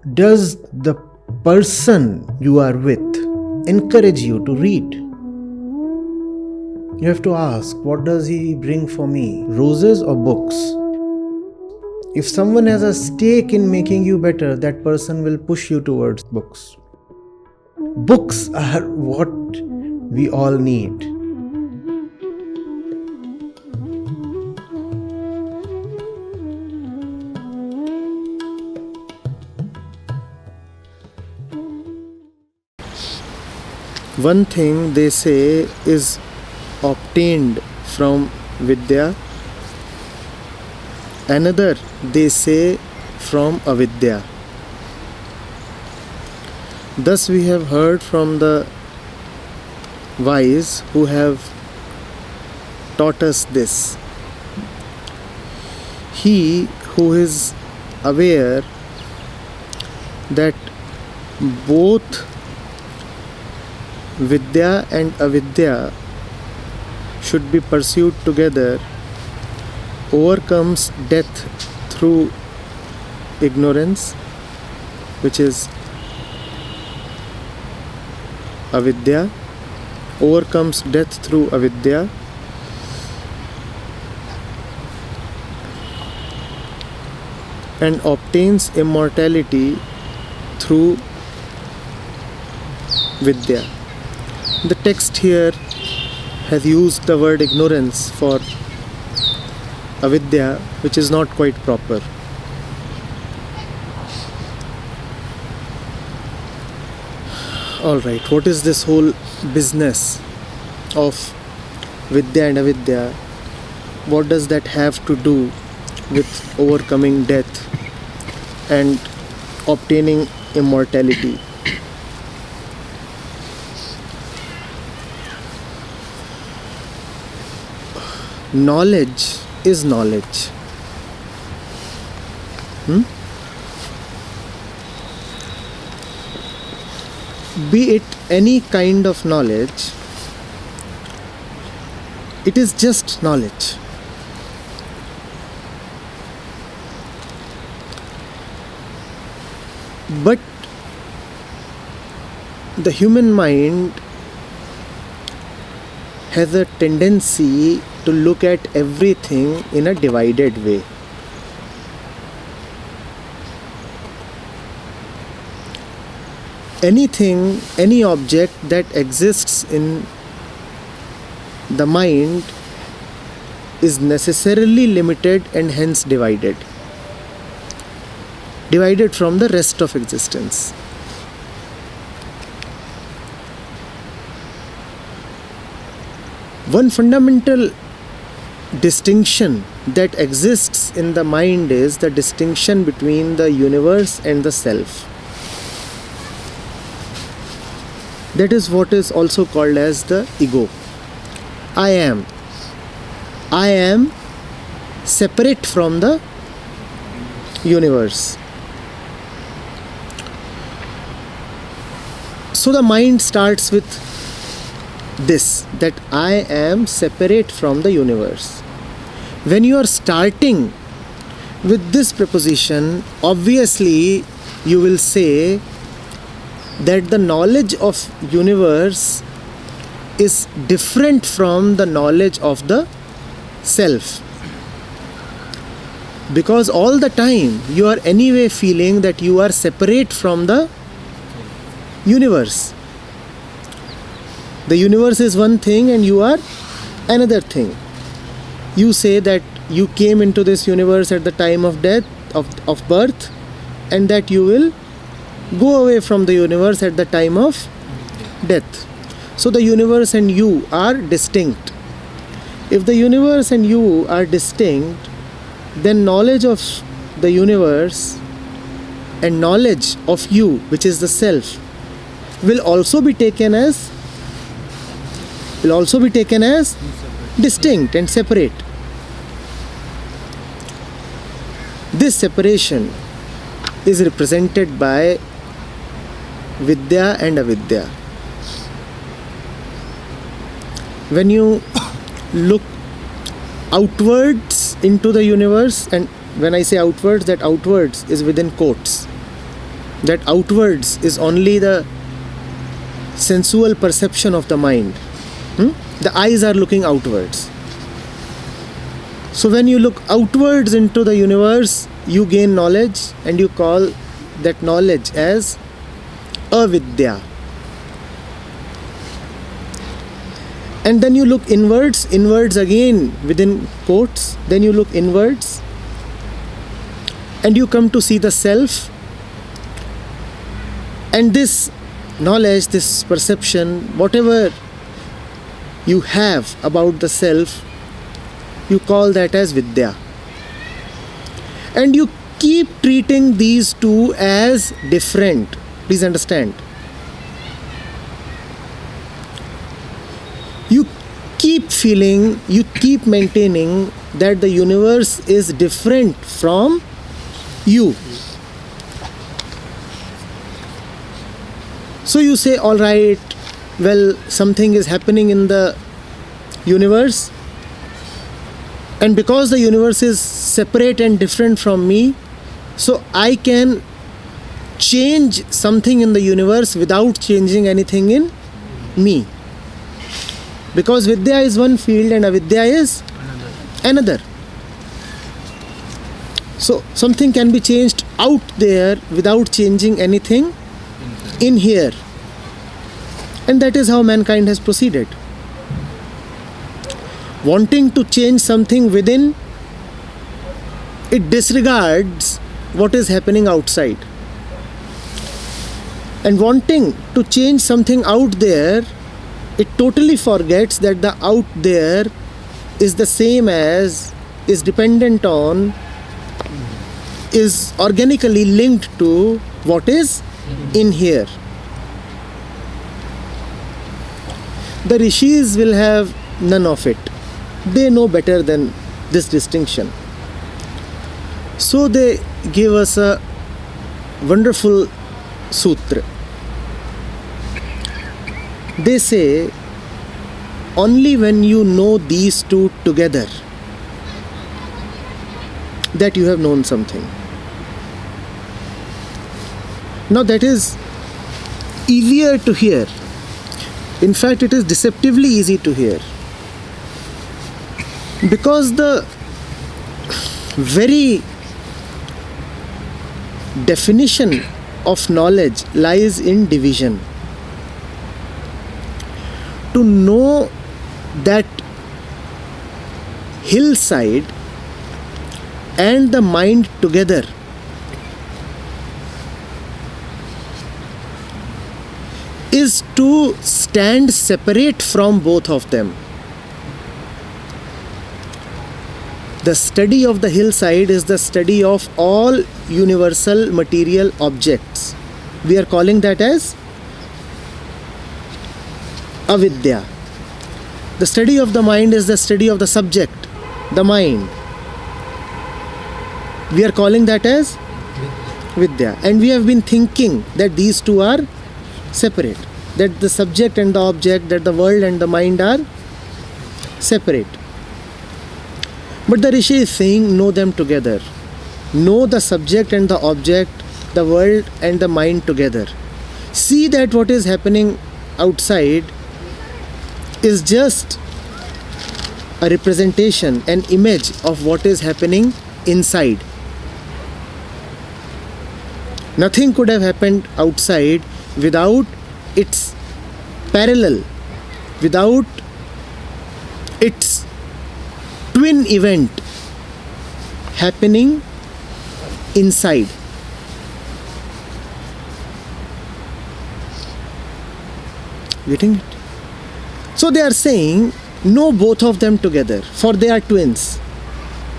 Does the person you are with encourage you to read? You have to ask, what does he bring for me? Roses or books? If someone has a stake in making you better, that person will push you towards books. Books are what we all need. One thing they say is obtained from Vidya, another they say from Avidya. Thus we have heard from the wise who have taught us this. He who is aware that both Vidya and Avidya should be pursued together overcomes death through ignorance, which is Avidya, overcomes death through Avidya, and obtains immortality through Vidya. The text here has used the word ignorance for Avidya, which is not quite proper. Alright, what is this whole business of Vidya and Avidya? What does that have to do with overcoming death and obtaining immortality? Knowledge is knowledge. Be it any kind of knowledge, it is just knowledge. But the human mind has a tendency to look at everything in a divided way. Anything, any object that exists in the mind is necessarily limited and hence divided. Divided from the rest of existence. One fundamental distinction that exists in the mind is the distinction between the universe and the self. That is what is also called as the ego. I am separate from the universe. So the mind starts with this, that I am separate from the universe. When you are starting with this proposition, obviously you will say that the knowledge of universe is different from the knowledge of the self. Because all the time you are anyway feeling that you are separate from the universe. The universe is one thing and you are another thing. You say that you came into this universe at the time of death, of birth, and that you will go away from the universe at the time of death. So the universe and you are distinct. If the universe and you are distinct, then knowledge of the universe and knowledge of you, which is the self, will also be taken as distinct and separate. This separation is represented by Vidya and Avidya. When you look outwards into the universe, and when I say outwards, that outwards is within quotes. that outwards is only the sensual perception of the mind. The eyes are looking outwards. So when you look outwards into the universe, you gain knowledge, and you call that knowledge as Avidya. And then you look inwards again within quotes, then you look inwards, and you come to see the self. And this knowledge, this perception, whatever you have about the self, you call that as Vidya. And you keep treating these two as different. Please understand. You keep feeling, you keep maintaining that the universe is different from you. So you say, all right, well, something is happening in the universe, and because the universe is separate and different from me, so I can change something in the universe without changing anything in me. Because Vidya is one field and Avidya is another. So something can be changed out there without changing anything in here. And that is how mankind has proceeded. Wanting to change something within, it disregards what is happening outside. And wanting to change something out there, it totally forgets that the out there is the same as, is dependent on, is organically linked to what is in here. The rishis will have none of it. They know better than this distinction. So they give us a wonderful sutra. They say, only when you know these two together, that you have known something. Now that is easier to hear. In fact, it is deceptively easy to hear. Because the very definition of knowledge lies in division. To know that hillside and the mind together is to stand separate from both of them. The study of the hillside is the study of all universal material objects. We are calling that as Avidya. The study of the mind is the study of the subject, the mind. We are calling that as Vidya. And we have been thinking that these two are separate, that the subject and the object, that the world and the mind are separate. But the Rishi is saying, know them together. Know the subject and the object, the world and the mind together. See that what is happening outside is just a representation, an image of what is happening inside. Nothing could have happened outside without its parallel, without its twin event happening inside. Getting it? So they are saying, know both of them together, for they are twins,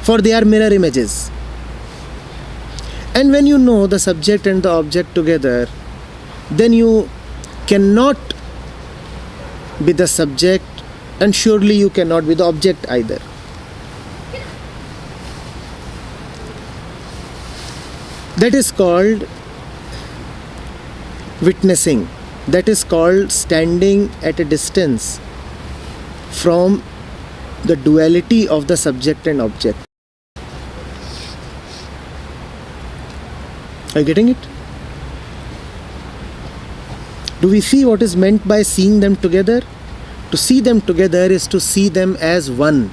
for they are mirror images. And when you know the subject and the object together, then you cannot be the subject, and surely you cannot be the object either. That is called witnessing. That is called standing at a distance from the duality of the subject and object. Are you getting it? Do we see what is meant by seeing them together? To see them together is to see them as one.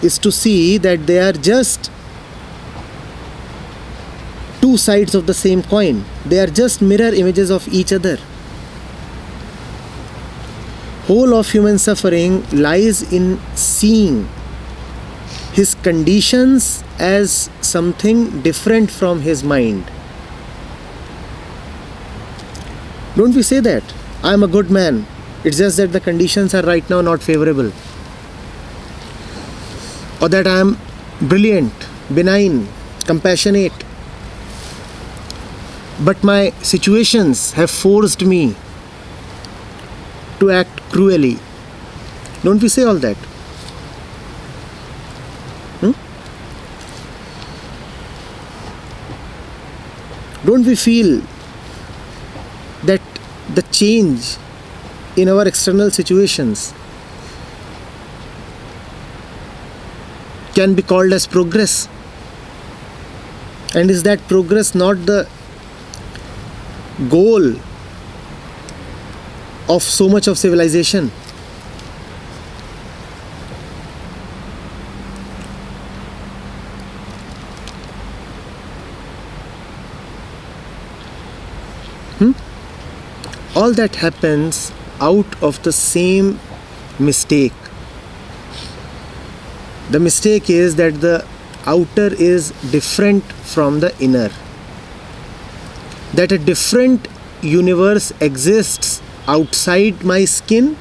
Is to see that they are just two sides of the same coin. They are just mirror images of each other. Whole of human suffering lies in seeing his conditions as something different from his mind. Don't we say that? I am a good man. It's just that the conditions are right now not favorable. Or that I am brilliant, benign, compassionate. But my situations have forced me to act cruelly. Don't we say all that? Don't we feel that the change in our external situations can be called as progress? And is that progress not the goal of so much of civilization? All that happens out of the same mistake. The mistake is that the outer is different from the inner. That a different universe exists outside my skin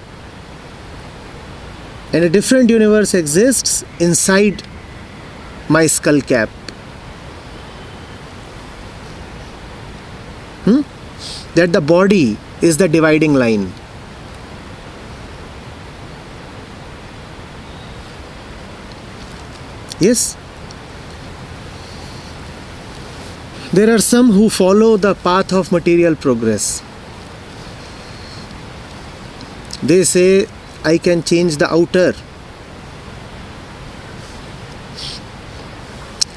and a different universe exists inside my skull cap. That the body is the dividing line. Yes? There are some who follow the path of material progress. They say, I can change the outer.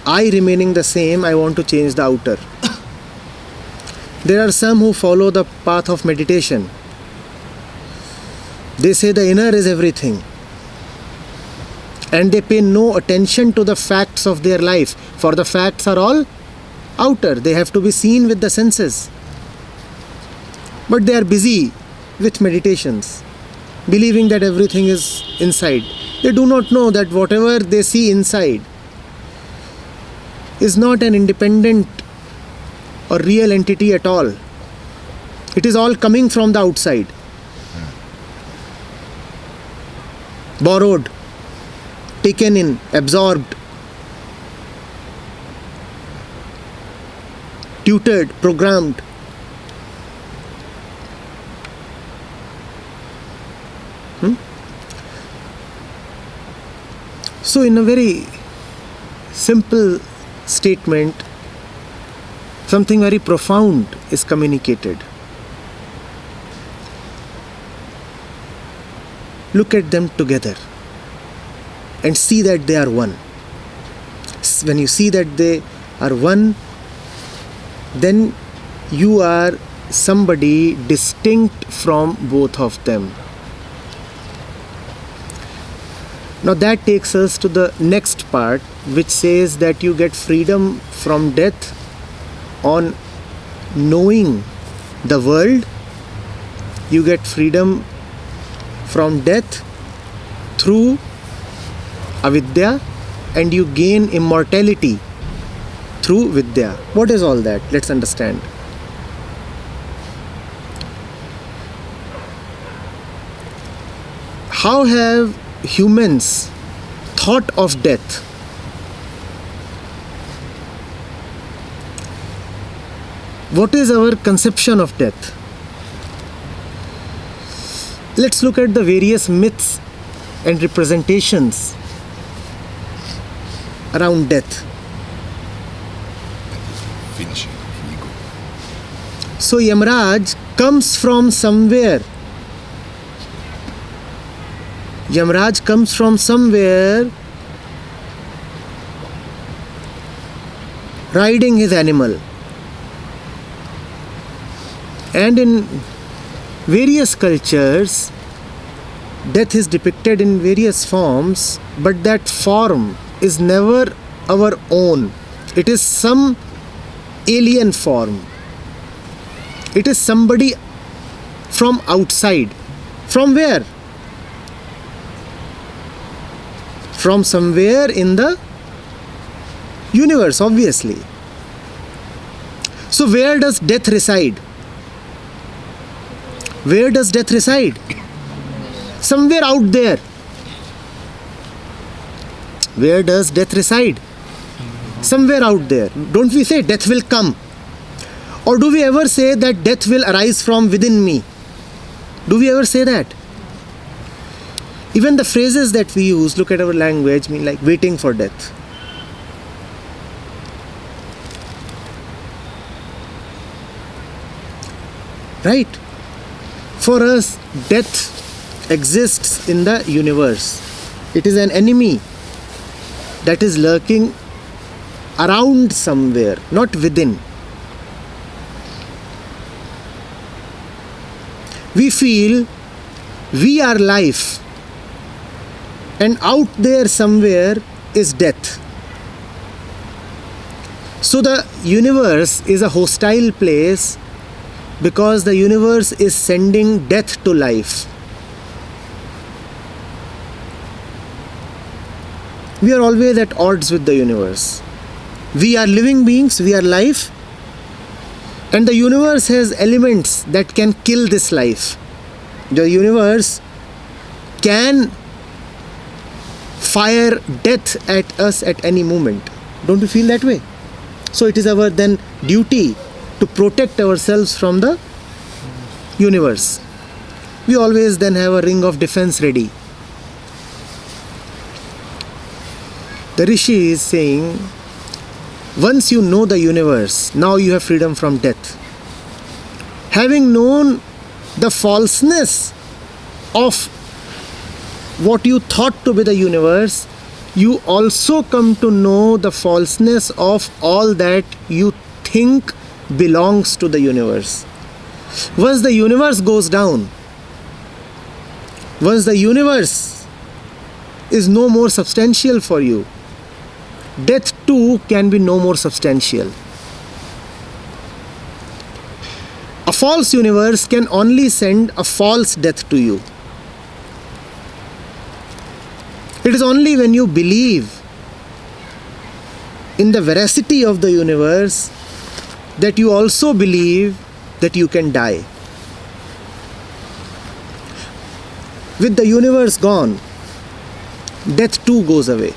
I remaining the same, I want to change the outer. There are some who follow the path of meditation. They say the inner is everything. And they pay no attention to the facts of their life, for the facts are all outer. They have to be seen with the senses. But they are busy with meditations, believing that everything is inside. They do not know that whatever they see inside is not an independent or real entity at all. It is all coming from the outside. Borrowed, taken in, absorbed, tutored, programmed. So in a very simple statement, something very profound is communicated. Look at them together and see that they are one. When you see that they are one, then you are somebody distinct from both of them. Now that takes us to the next part, which says that you get freedom from death on knowing the world. You get freedom from death through Avidya, and you gain immortality through Vidya. What is all that? Let's understand. How have humans thought of death? What is our conception of death? Let's look at the various myths and representations around death. So Yamraj comes from somewhere. Yamraj comes from somewhere riding his animal. And in various cultures, death is depicted in various forms, but that form is never our own. It is some alien form. It is somebody from outside. From where? From somewhere in the universe, obviously. So where does death reside? Where does death reside? Somewhere out there. Where does death reside? Somewhere out there. Don't we say death will come? Or do we ever say that death will arise from within me? Do we ever say that? Even the phrases that we use, look at our language, mean like waiting for death. Right? For us, death exists in the universe. It is an enemy that is lurking around somewhere, not within. We feel we are life, and out there somewhere is death. So the universe is a hostile place because the universe is sending death to life. We are always at odds with the universe. We are living beings, we are life, and the universe has elements that can kill this life. The universe can fire death at us at any moment. Don't you feel that way? So it is our then duty to protect ourselves from the universe. We always then have a ring of defense ready. The Rishi is saying, once you know the universe, now you have freedom from death. Having known the falseness of what you thought to be the universe, you also come to know the falseness of all that you think belongs to the universe. Once the universe goes down, once the universe is no more substantial for you, death too can be no more substantial. A false universe can only send a false death to you. It is only when you believe in the veracity of the universe that you also believe that you can die. With the universe gone, death too goes away.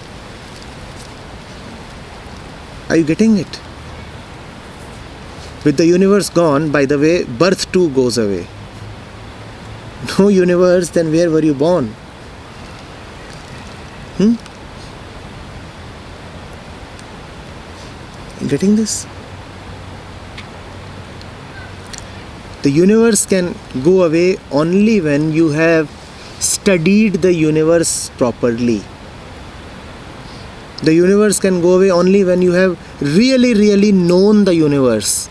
Are you getting it? With the universe gone, by the way, birth too goes away. No universe, then where were you born? Getting this? The universe can go away only when you have studied the universe properly. The universe can go away only when you have really known the universe,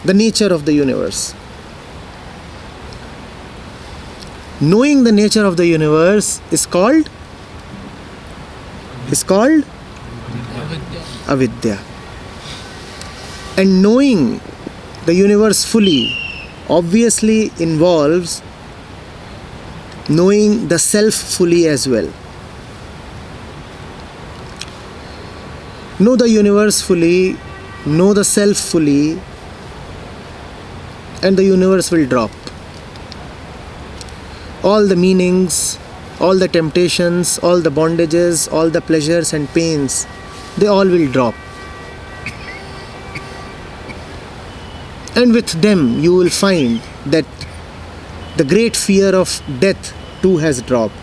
the nature of the universe. Knowing the nature of the universe is called Avidya. And knowing the universe fully obviously involves knowing the self fully as well. Know the universe fully, know the self fully, and the universe will drop. All the meanings, all the temptations, all the bondages, all the pleasures and pains, they all will drop. And with them you will find that the great fear of death too has dropped.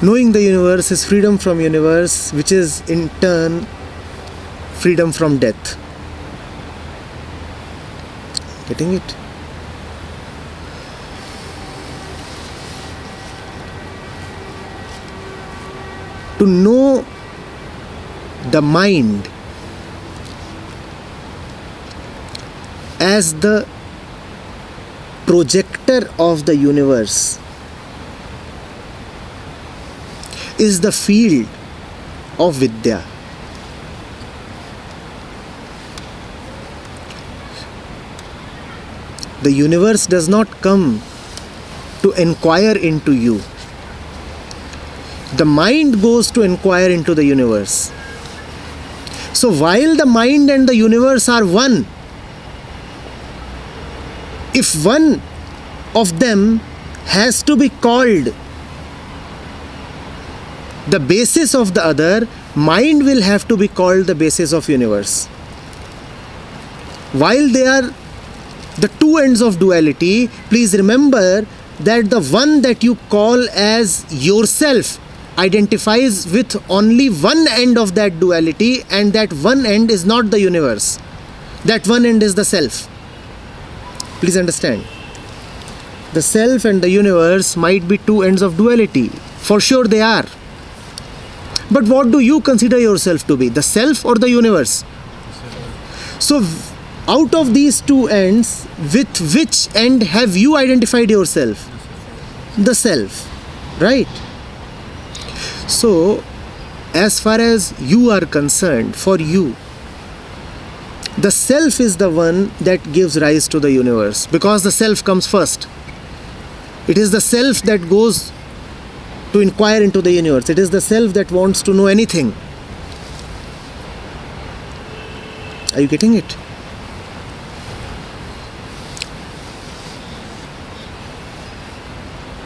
Knowing the universe is freedom from universe, which is in turn freedom from death. Getting it? To know the mind as the projector of the universe is the field of Vidya. The universe does not come to inquire into you. The mind goes to inquire into the universe. So while the mind and the universe are one, if one of them has to be called the basis of the other, mind will have to be called the basis of universe. While they are the two ends of duality, please remember that the one that you call as yourself identifies with only one end of that duality, and that one end is not the universe. That one end is the self. Please understand. The self and the universe might be two ends of duality. For sure they are. But what do you consider yourself to be? The self or the universe? So, out of these two ends, with which end have you identified yourself? The self. Right? So, as far as you are concerned, for you, the self is the one that gives rise to the universe, because the self comes first. It is the self that goes to inquire into the universe. It is the self that wants to know anything. Are you getting it?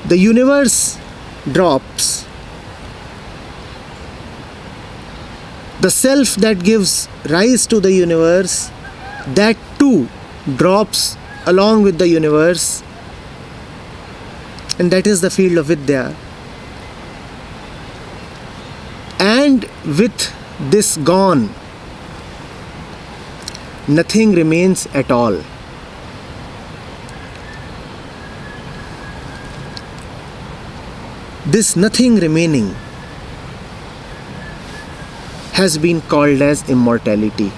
The universe drops. The self that gives rise to the universe, that too drops along with the universe, and that is the field of Vidya. And with this gone, nothing remains at all. This nothing remaining has been called as immortality.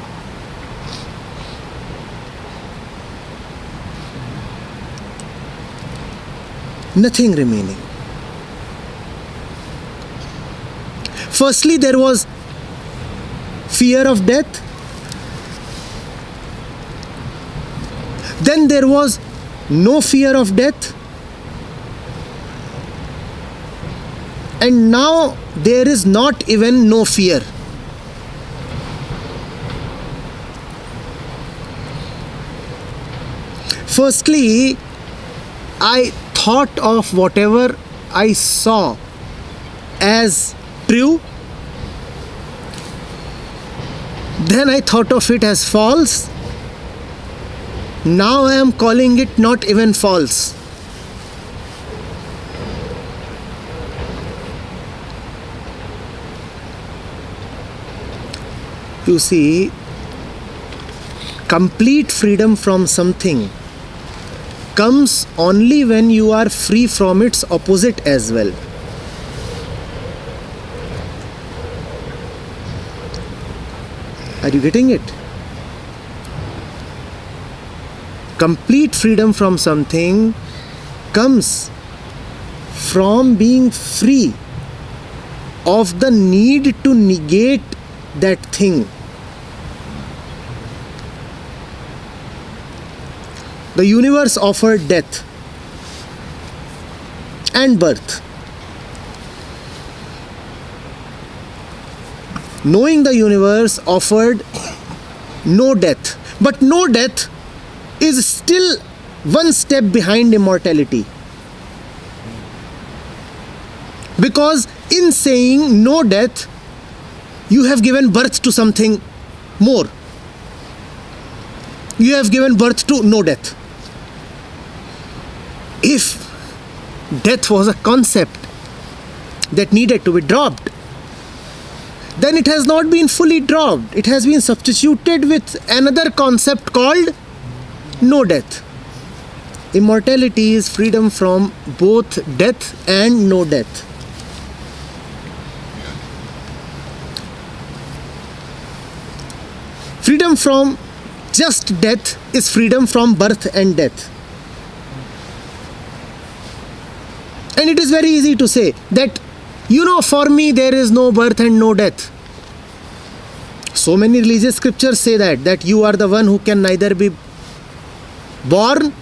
Nothing remaining. Firstly, there was fear of death. Then there was no fear of death. And now there is not even no fear. Firstly, I thought of whatever I saw as true. Then I thought of it as false. Now I am calling it not even false. You see, complete freedom from something comes only when you are free from its opposite as well. Are you getting it? Complete freedom from something comes from being free of the need to negate that thing. The universe offered death and birth. Knowing the universe offered no death. But no death is still one step behind immortality. Because in saying no death, you have given birth to something more. You have given birth to no death. If death was a concept that needed to be dropped, then it has not been fully dropped. It has been substituted with another concept called no death. Immortality is freedom from both death and no death. Freedom from Just death is freedom from birth and death. And it is very easy to say that, for me there is no birth and no death. So many religious scriptures say that you are the one who can neither be born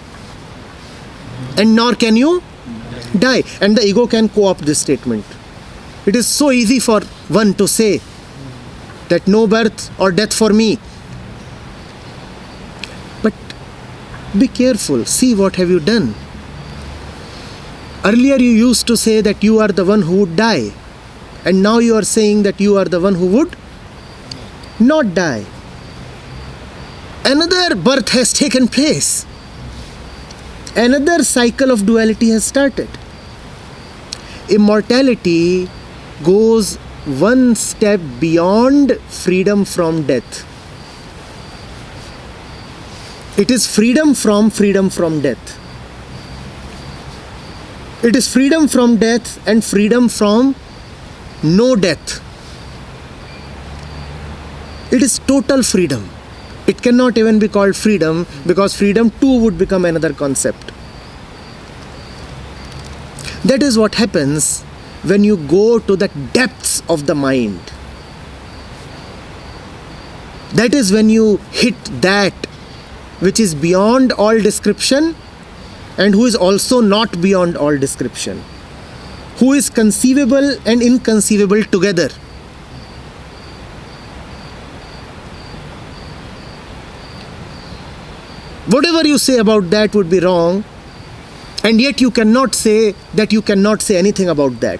and nor can you die. And the ego can co-opt this statement. It is so easy for one to say that no birth or death for me. But be careful. See what have you done. Earlier you used to say that you are the one who would die. And now you are saying that you are the one who would not die. Another birth has taken place. Another cycle of duality has started. Immortality goes one step beyond freedom from death. It is freedom from death. It is freedom from death and freedom from no death. It is total freedom. It cannot even be called freedom, because freedom too would become another concept. That is what happens when you go to the depths of the mind. That is when you hit that which is beyond all description and who is also not beyond all description, who is conceivable and inconceivable together. Whatever you say about that would be wrong, and yet you cannot say that you cannot say anything about that.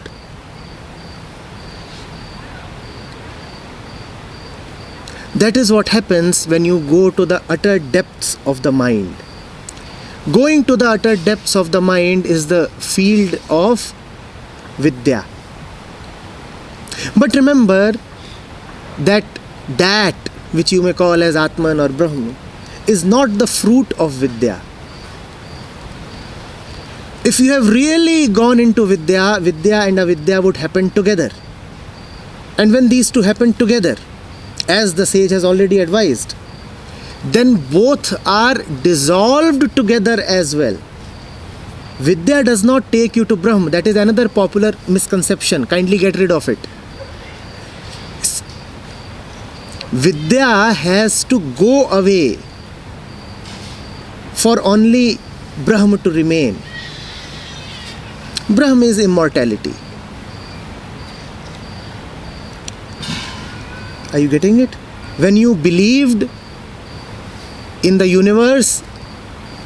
That is what happens when you go to the utter depths of the mind. Going to the utter depths of the mind is the field of Vidya. But remember that which you may call as Atman or Brahman is not the fruit of Vidya. If you have really gone into Vidya, Vidya and Avidya would happen together. And when these two happen together, as the sage has already advised, then both are dissolved together as well. Vidya does not take you to Brahma. That is another popular misconception. Kindly get rid of it. Vidya has to go away for only Brahma to remain. Brahma is immortality. Are you getting it? When you believed in the universe,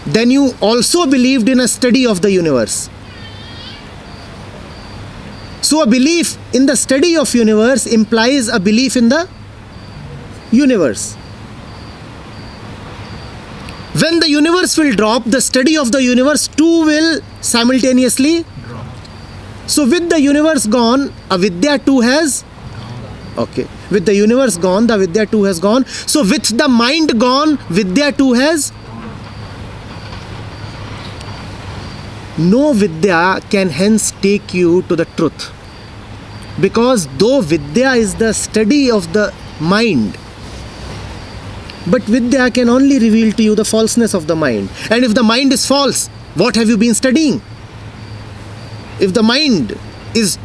then you also believed in a study of the universe. So a belief in the study of universe implies a belief in the universe. When the universe will drop, the study of the universe too will simultaneously drop. So with the universe gone, Avidya too has okay. With the universe gone, the Vidya too has gone. So with the mind gone, Vidya too has. No Vidya can hence take you to the truth. Because though Vidya is the study of the mind, but Vidya can only reveal to you the falseness of the mind. And if the mind is false, what have you been studying? If the mind is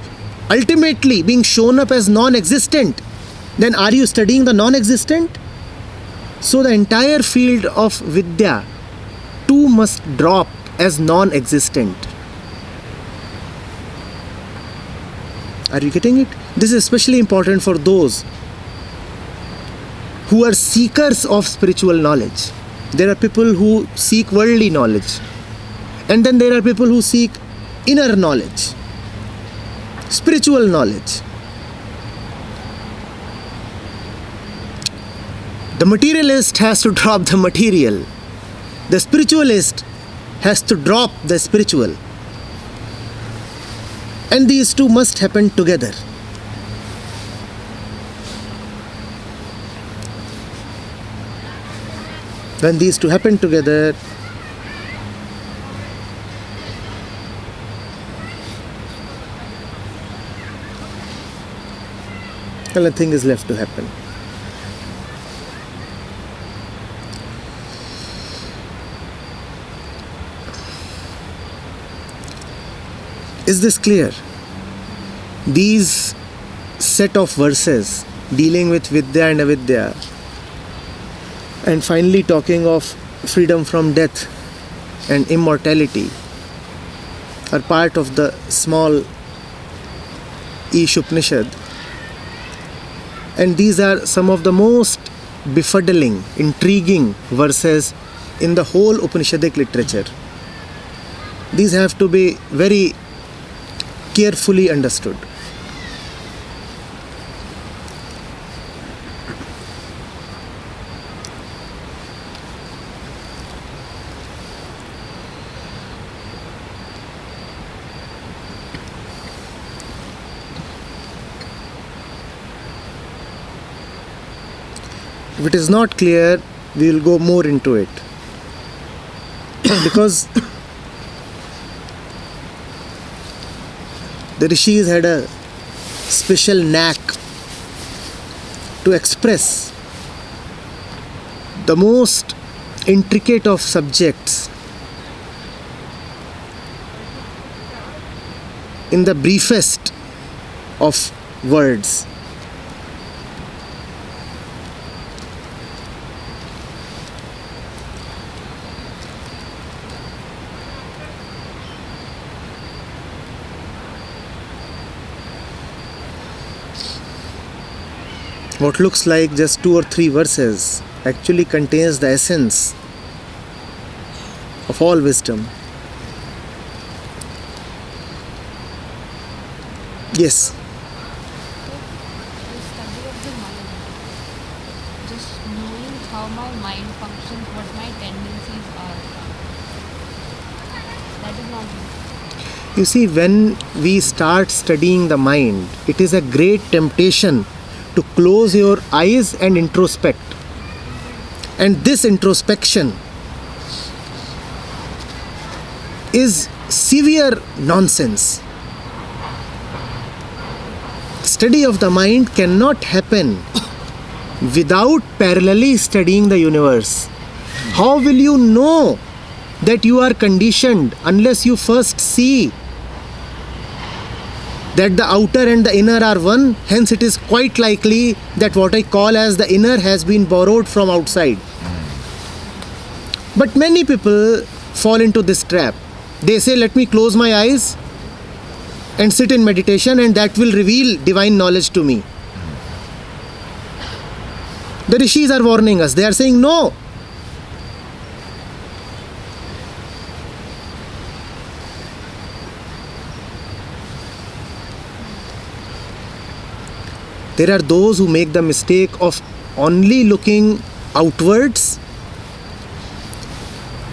ultimately being shown up as non-existent, then are you studying the non-existent? So the entire field of Vidya too must drop as non-existent. Are you getting it? This is especially important for those who are seekers of spiritual knowledge. There are people who seek worldly knowledge. And then there are people who seek inner knowledge, spiritual knowledge. The materialist has to drop the material. The spiritualist has to drop the spiritual. And these two must happen together. When these two happen together, nothing is left to happen. Is this clear? These set of verses dealing with Vidya and Avidya, and finally talking of freedom from death and immortality, are part of the small Upanishad. And these are some of the most befuddling, intriguing verses in the whole Upanishadic literature. These have to be very carefully understood. If it is not clear, we will go more into it. Because the rishis had a special knack to express the most intricate of subjects in the briefest of words. What looks like just 2 or 3 verses actually contains the essence of all wisdom. Yes. The study of the mind, just knowing how my mind functions, what my tendencies are, that is not good. You see, when we start studying the mind, it is a great temptation to close your eyes and introspect. And this introspection is severe nonsense. Study of the mind cannot happen without parallelly studying the universe. How will you know that you are conditioned unless you first see that the outer and the inner are one? Hence it is quite likely that what I call as the inner has been borrowed from outside. But many people fall into this trap. They say, let me close my eyes and sit in meditation, and that will reveal divine knowledge to me. The rishis are warning us. They are saying, no. There are those who make the mistake of only looking outwards,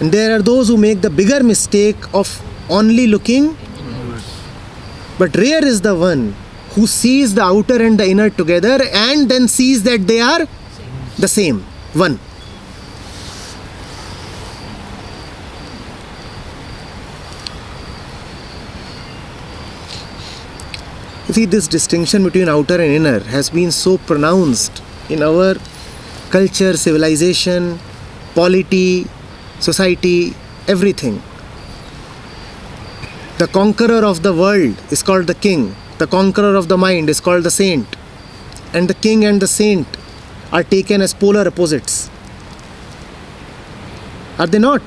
and there are those who make the bigger mistake of only looking. But rare is the one who sees the outer and the inner together and then sees that they are the same, one. You see, this distinction between outer and inner has been so pronounced in our culture, civilization, polity, society, everything. The conqueror of the world is called the king. The conqueror of the mind is called the saint. And the king and the saint are taken as polar opposites. Are they not?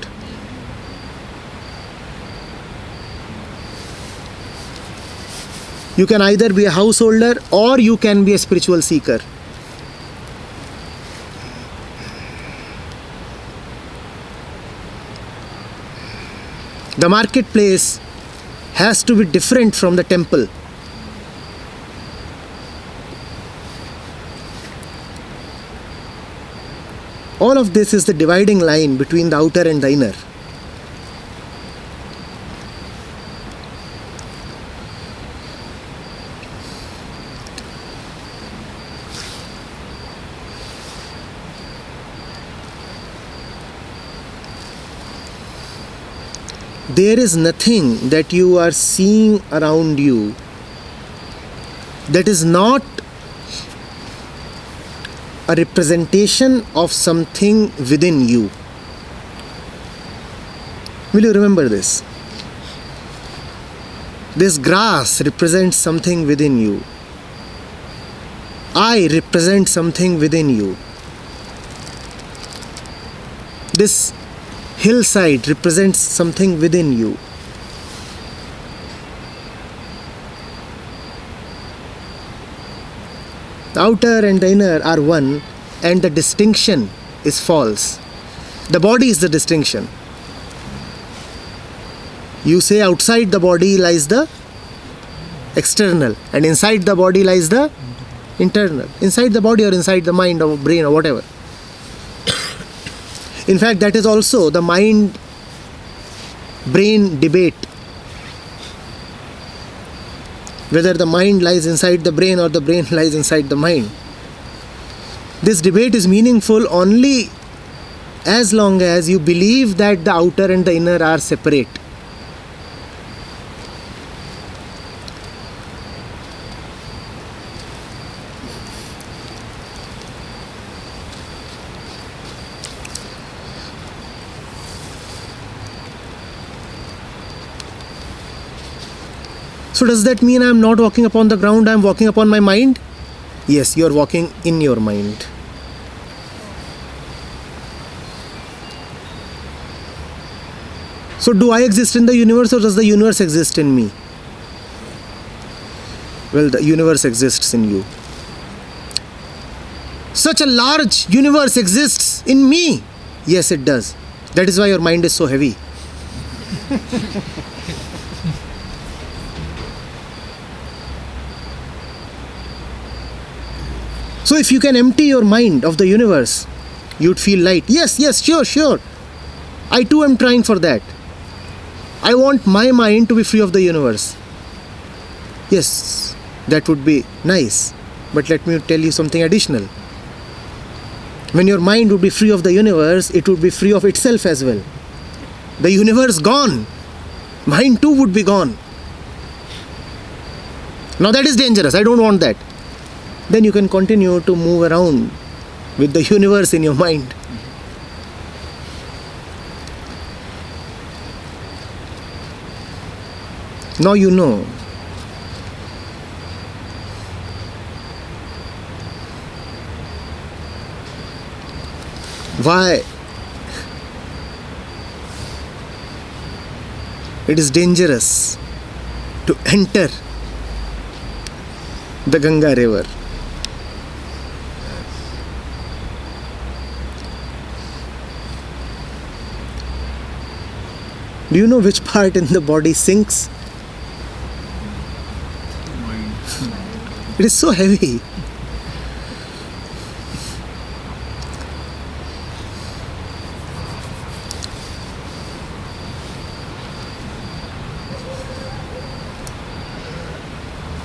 You can either be a householder or you can be a spiritual seeker. The marketplace has to be different from the temple. All of this is the dividing line between the outer and the inner. There is nothing that you are seeing around you that is not a representation of something within you. Will you remember this? This grass represents something within you. I represent something within you. This hillside represents something within you. The outer and the inner are one, and the distinction is false. The body is the distinction. You say outside the body lies the external, and inside the body lies the internal. Inside the body or inside the mind or brain or whatever. In fact, that is also the mind-brain debate. Whether the mind lies inside the brain or the brain lies inside the mind. This debate is meaningful only as long as you believe that the outer and the inner are separate. So does that mean I am not walking upon the ground, I am walking upon my mind? Yes, you are walking in your mind. So do I exist in the universe or does the universe exist in me? Well, the universe exists in you. Such a large universe exists in me. Yes, it does. That is why your mind is so heavy. So if you can empty your mind of the universe, you'd feel light. Yes, sure. I too am trying for that. I want my mind to be free of the universe. Yes, that would be nice. But let me tell you something additional. When your mind would be free of the universe, it would be free of itself as well. The universe gone, mind too would be gone. Now that is dangerous. I don't want that. Then you can continue to move around with the universe in your mind. Now you know. Why it is dangerous to enter the Ganga river. Do you know which part in the body sinks? It is so heavy.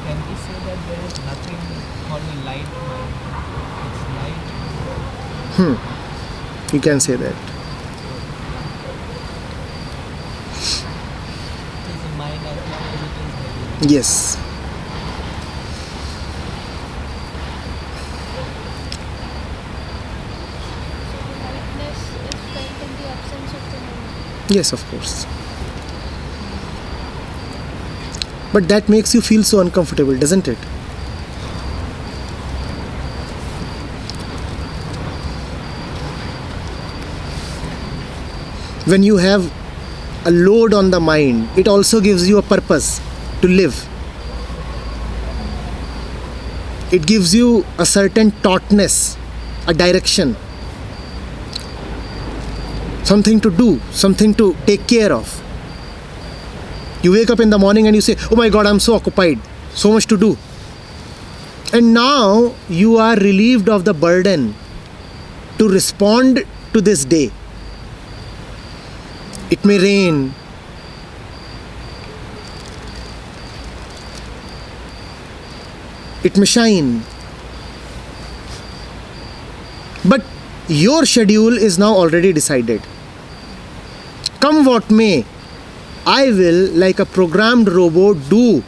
Can we say that there is nothing called a light mind? It's light. You can say that. It is a mind as long as it is heavy. Yes. Lightness is felt in the absence of the mind. Yes, of course. But that makes you feel so uncomfortable, doesn't it? When you have a load on the mind, it also gives you a purpose to live. It gives you a certain tautness, a direction, something to do, something to take care of. You wake up in the morning and you say, oh my God, I'm so occupied, so much to do. And now you are relieved of the burden to respond to this day. It may rain. It may shine. But your schedule is now already decided. Come what may, I will, like a programmed robot, do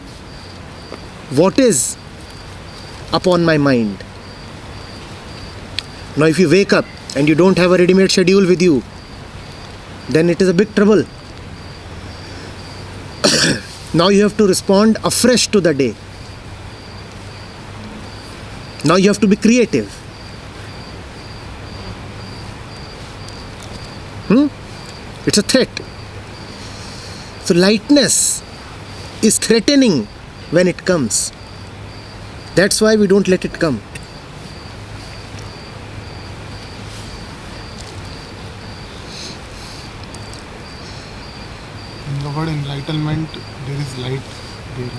what is upon my mind. Now if you wake up and you don't have a ready-made schedule with you, then it is a big trouble. Now you have to respond afresh to the day. Now you have to be creative. It's a threat. So lightness is threatening when it comes. That's why we don't let it come. In the word enlightenment, there is light there.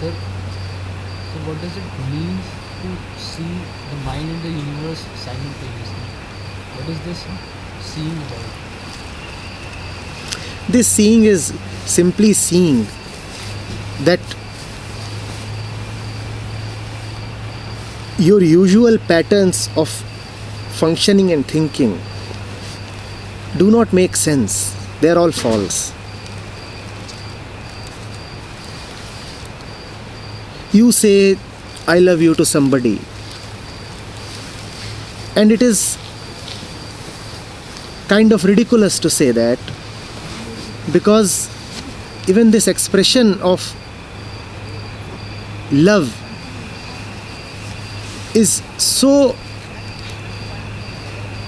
Sir, so what does it mean to see the mind and the universe simultaneously? What is this seeing about? This seeing is simply seeing that your usual patterns of functioning and thinking do not make sense. They are all false. You say, I love you to somebody, and it is kind of ridiculous to say that, because even this expression of love is so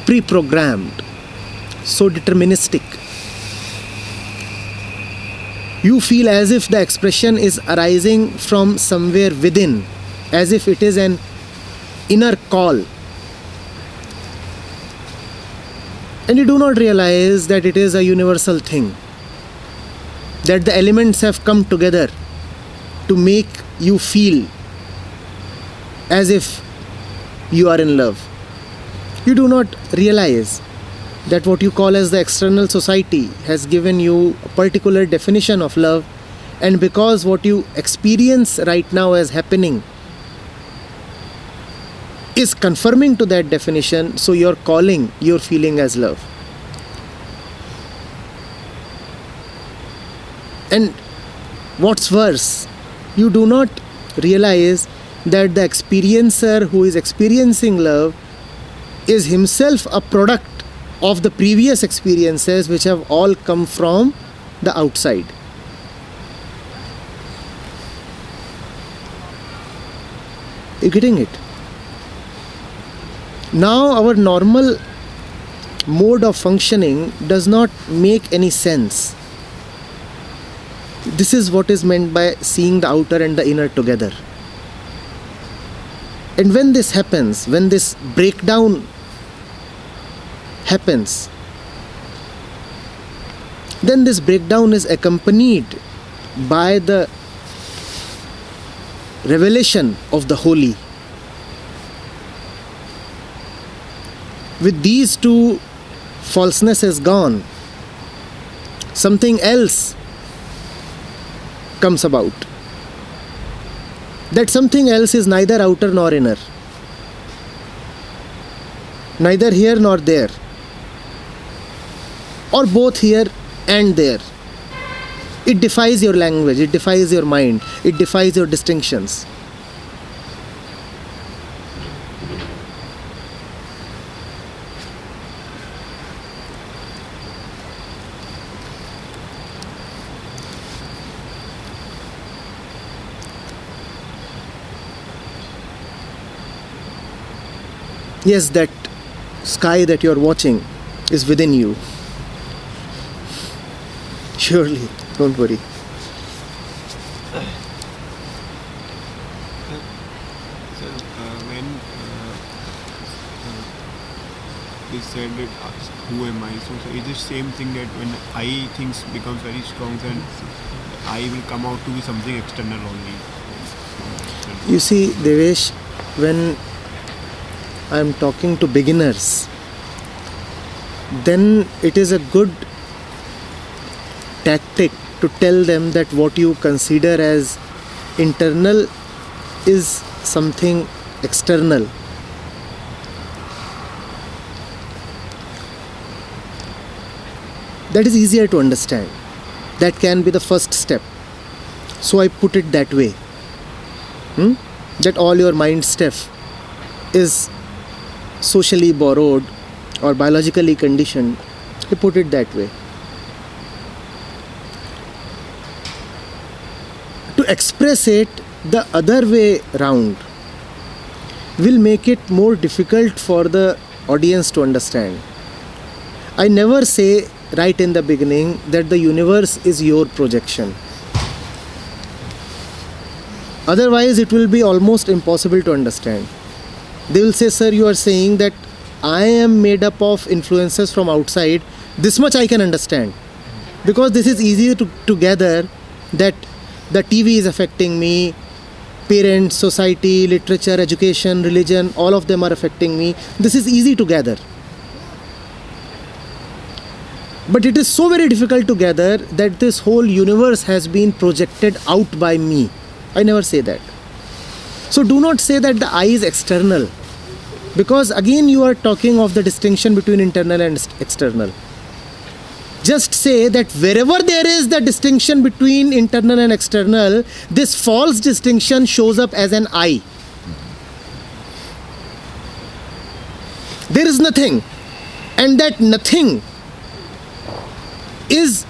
pre-programmed, so deterministic. You feel as if the expression is arising from somewhere within, as if it is an inner call. And you do not realize that it is a universal thing, that the elements have come together to make you feel as if you are in love. You do not realize that what you call as the external society has given you a particular definition of love, and because what you experience right now as happening is confirming to that definition, so you're calling your feeling as love. And what's worse, you do not realize that the experiencer who is experiencing love is himself a product of the previous experiences which have all come from the outside. You getting it? Now our normal mode of functioning does not make any sense. This is what is meant by seeing the outer and the inner together. And when this happens, when this breakdown happens, then this breakdown is accompanied by the revelation of the holy. With these two falsenesses gone, something else comes about. That something else is neither outer nor inner, neither here nor there, or both here and there. It defies your language, it defies your mind, it defies your distinctions. Yes, that sky that you are watching is within you. Surely, don't worry. Sir, when they said that who am I? So is the same thing that when I things becomes very strong, then I will come out to be something external only. You see, Devesh, when I am talking to beginners, then it is a good tactic to tell them that what you consider as internal is something external. That is easier to understand. That can be the first step. So I put it that way. that all your mind stuff is socially borrowed or biologically conditioned. I put it that way. To express it the other way round will make it more difficult for the audience to understand. I never say right in the beginning that the universe is your projection. Otherwise, it will be almost impossible to understand. They will say, sir, you are saying that I am made up of influences from outside. This much I can understand. Because this is easy to gather that the TV is affecting me, parents, society, literature, education, religion, all of them are affecting me. This is easy to gather. But it is so very difficult to gather that this whole universe has been projected out by me. I never say that. So do not say that the I is external, because again you are talking of the distinction between internal and external. Just say that wherever there is the distinction between internal and external, this false distinction shows up as an I. There is nothing, and that nothing is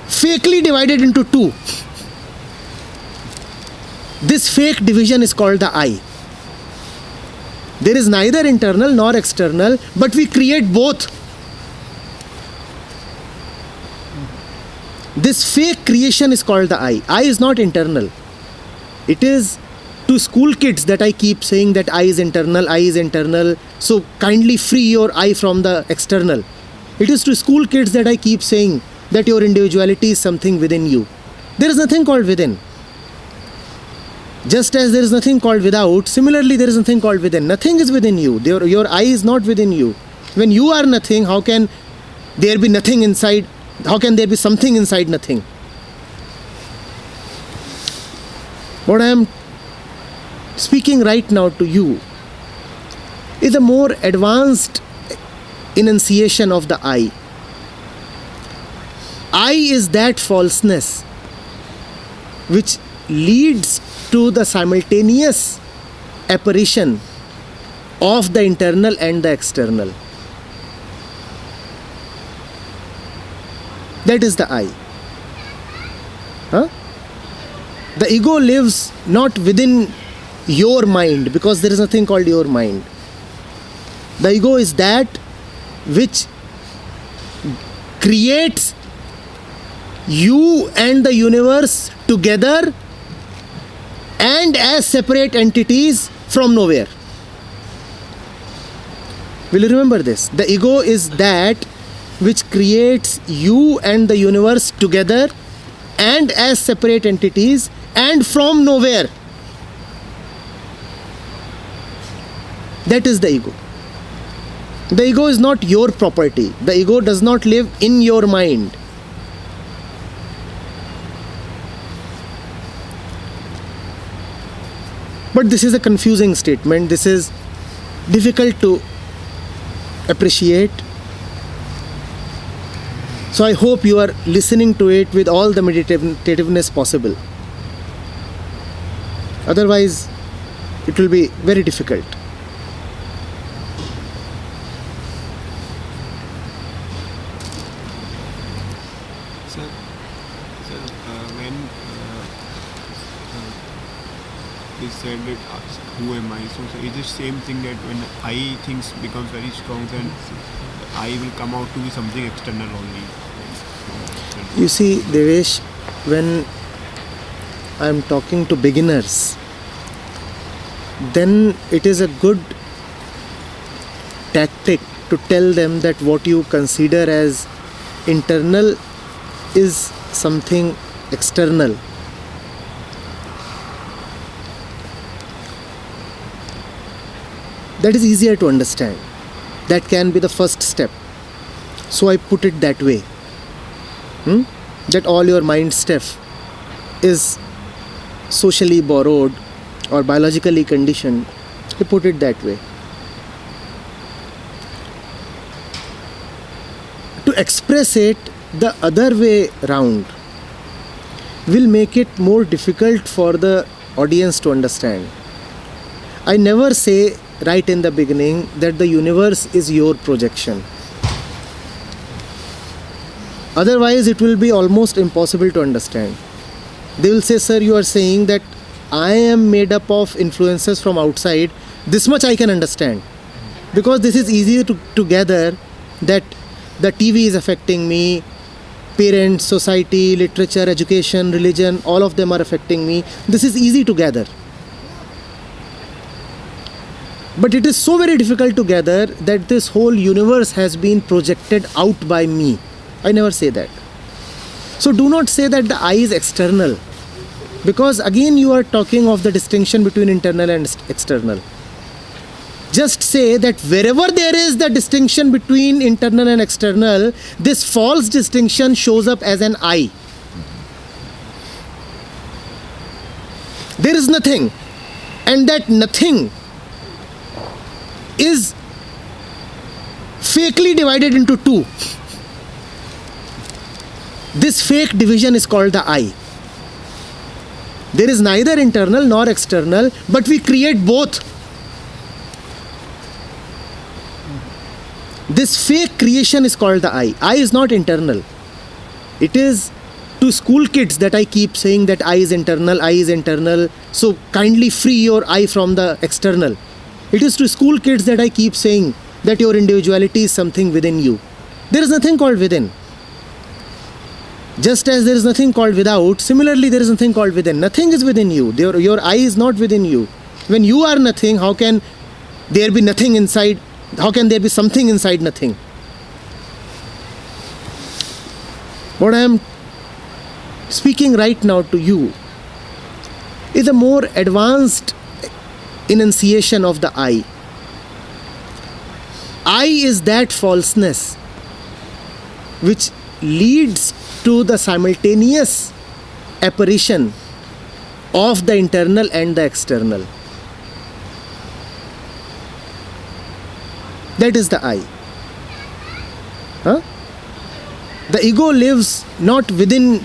fakely divided into two. This fake division is called the I. There is neither internal nor external, but we create both. This fake creation is called the I. I is not internal. It is to school kids that I keep saying that I is internal, I is internal. So kindly free your I from the external. It is to school kids that I keep saying that your individuality is something within you. There is nothing called within. Just as there is nothing called without, similarly there is nothing called within. Nothing is within you. Your I is not within you. When you are nothing, how can there be nothing inside? How can there be something inside nothing? What I am speaking right now to you is a more advanced enunciation of the I. I is that falseness which leads to the simultaneous apparition of the internal and the external. That is the I. The ego lives not within your mind, because there is nothing called your mind. The ego is that which creates you and the universe together and as separate entities from nowhere. Will you remember this? The ego is that which creates you and the universe together and as separate entities and from nowhere. That is the ego. The ego is not your property. The ego does not live in your mind. But this is a confusing statement. This is difficult to appreciate. So I hope you are listening to it with all the meditativeness possible. Otherwise, it will be very difficult. Sir, when they said that who am I? So it's the same thing that when I things becomes very strong, then I will come out to be something external only. You see, Devesh, when I am talking to beginners, then it is a good tactic to tell them that what you consider as internal is something external. That is easier to understand. That can be the first step. So I put it that way. That all your mind stuff is socially borrowed or biologically conditioned. I put it that way. To express it the other way round will make it more difficult for the audience to understand. I never say right in the beginning that the universe is your projection. Otherwise, it will be almost impossible to understand. They will say, sir, you are saying that I am made up of influences from outside. This much I can understand. Because this is easier to gather that the TV is affecting me, parents, society, literature, education, religion, all of them are affecting me. This is easy to gather. But it is so very difficult to gather that this whole universe has been projected out by me. I never say that. So do not say that the I is external. Because again you are talking of the distinction between internal and external. Just say that wherever there is the distinction between internal and external, this false distinction shows up as an I. There is nothing. And that nothing is fakely divided into two. This fake division is called the I. There is neither internal nor external, but we create both. This fake creation is called the I. I is not internal. It is to school kids that I keep saying that I is internal, I is internal. So kindly free your I from the external. It is to school kids that I keep saying that your individuality is something within you. There is nothing called within. Just as there is nothing called without, similarly there is nothing called within. Nothing is within you. Your I is not within you. When you are nothing, how can there be nothing inside? How can there be something inside nothing? What I am speaking right now to you is a more advanced enunciation of the I. I is that falseness which leads to the simultaneous apparition of the internal and the external. That is the I. The ego lives not within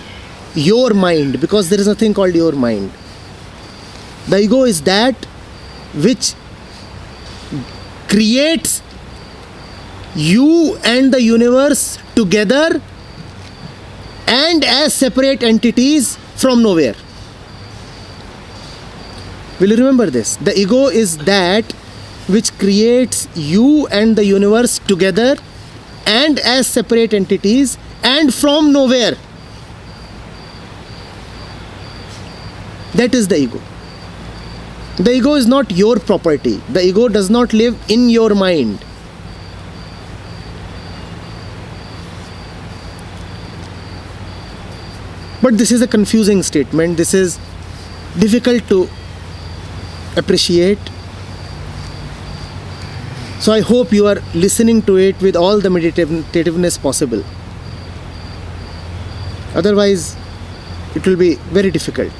your mind, because there is nothing called your mind. The ego is that which creates you and the universe together and as separate entities from nowhere. Will you remember this? The ego is that which creates you and the universe together and as separate entities and from nowhere. That is the ego. The ego is not your property. The ego does not live in your mind. But this is a confusing statement. This is difficult to appreciate. So I hope you are listening to it with all the meditativeness possible. Otherwise, it will be very difficult.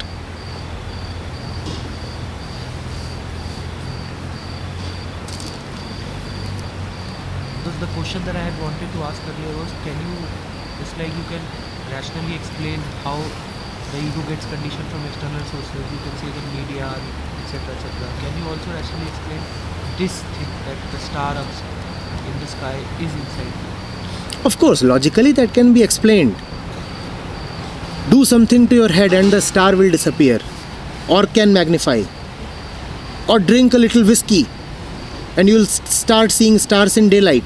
The question that I had wanted to ask earlier was, can you, just like you can rationally explain how the ego gets conditioned from external sources, you can say the media, etc., etc. Can you also rationally explain this thing, that the star in the sky is inside you? Of course, logically that can be explained. Do something to your head and the star will disappear, or can magnify. Or drink a little whiskey and you will start seeing stars in daylight.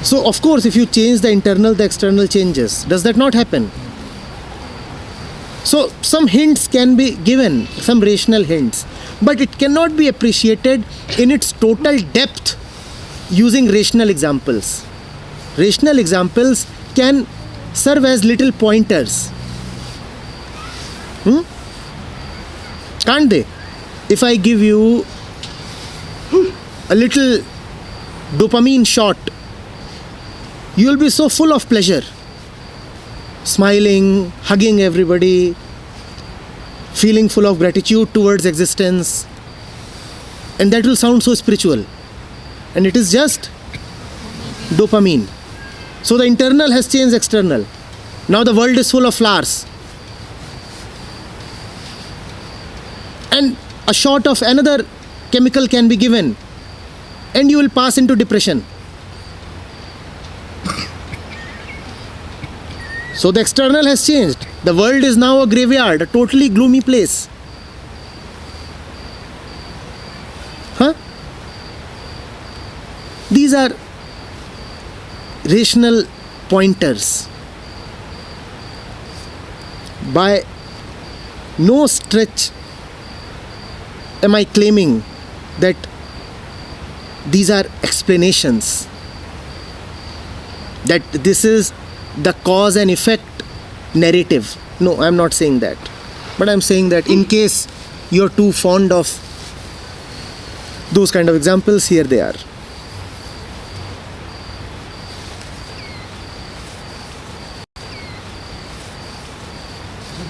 So of course, if you change the internal, the external changes. Does that not happen? So some hints can be given, some rational hints, but it cannot be appreciated in its total depth using rational examples. Rational examples can serve as little pointers. Can't they? If I give you a little dopamine shot, you will be so full of pleasure, smiling, hugging everybody, feeling full of gratitude towards existence, and that will sound so spiritual. And it is just dopamine. So the internal has changed external. Now the world is full of flowers. and a shot of another chemical can be given, and you will pass into depression. So the external has changed. The world is now a graveyard, a totally gloomy place. Huh? These are rational pointers. By no stretch am I claiming that these are explanations, that this is the cause and effect narrative. No, I am not saying that. But I am saying that in case you are too fond of those kind of examples, here they are.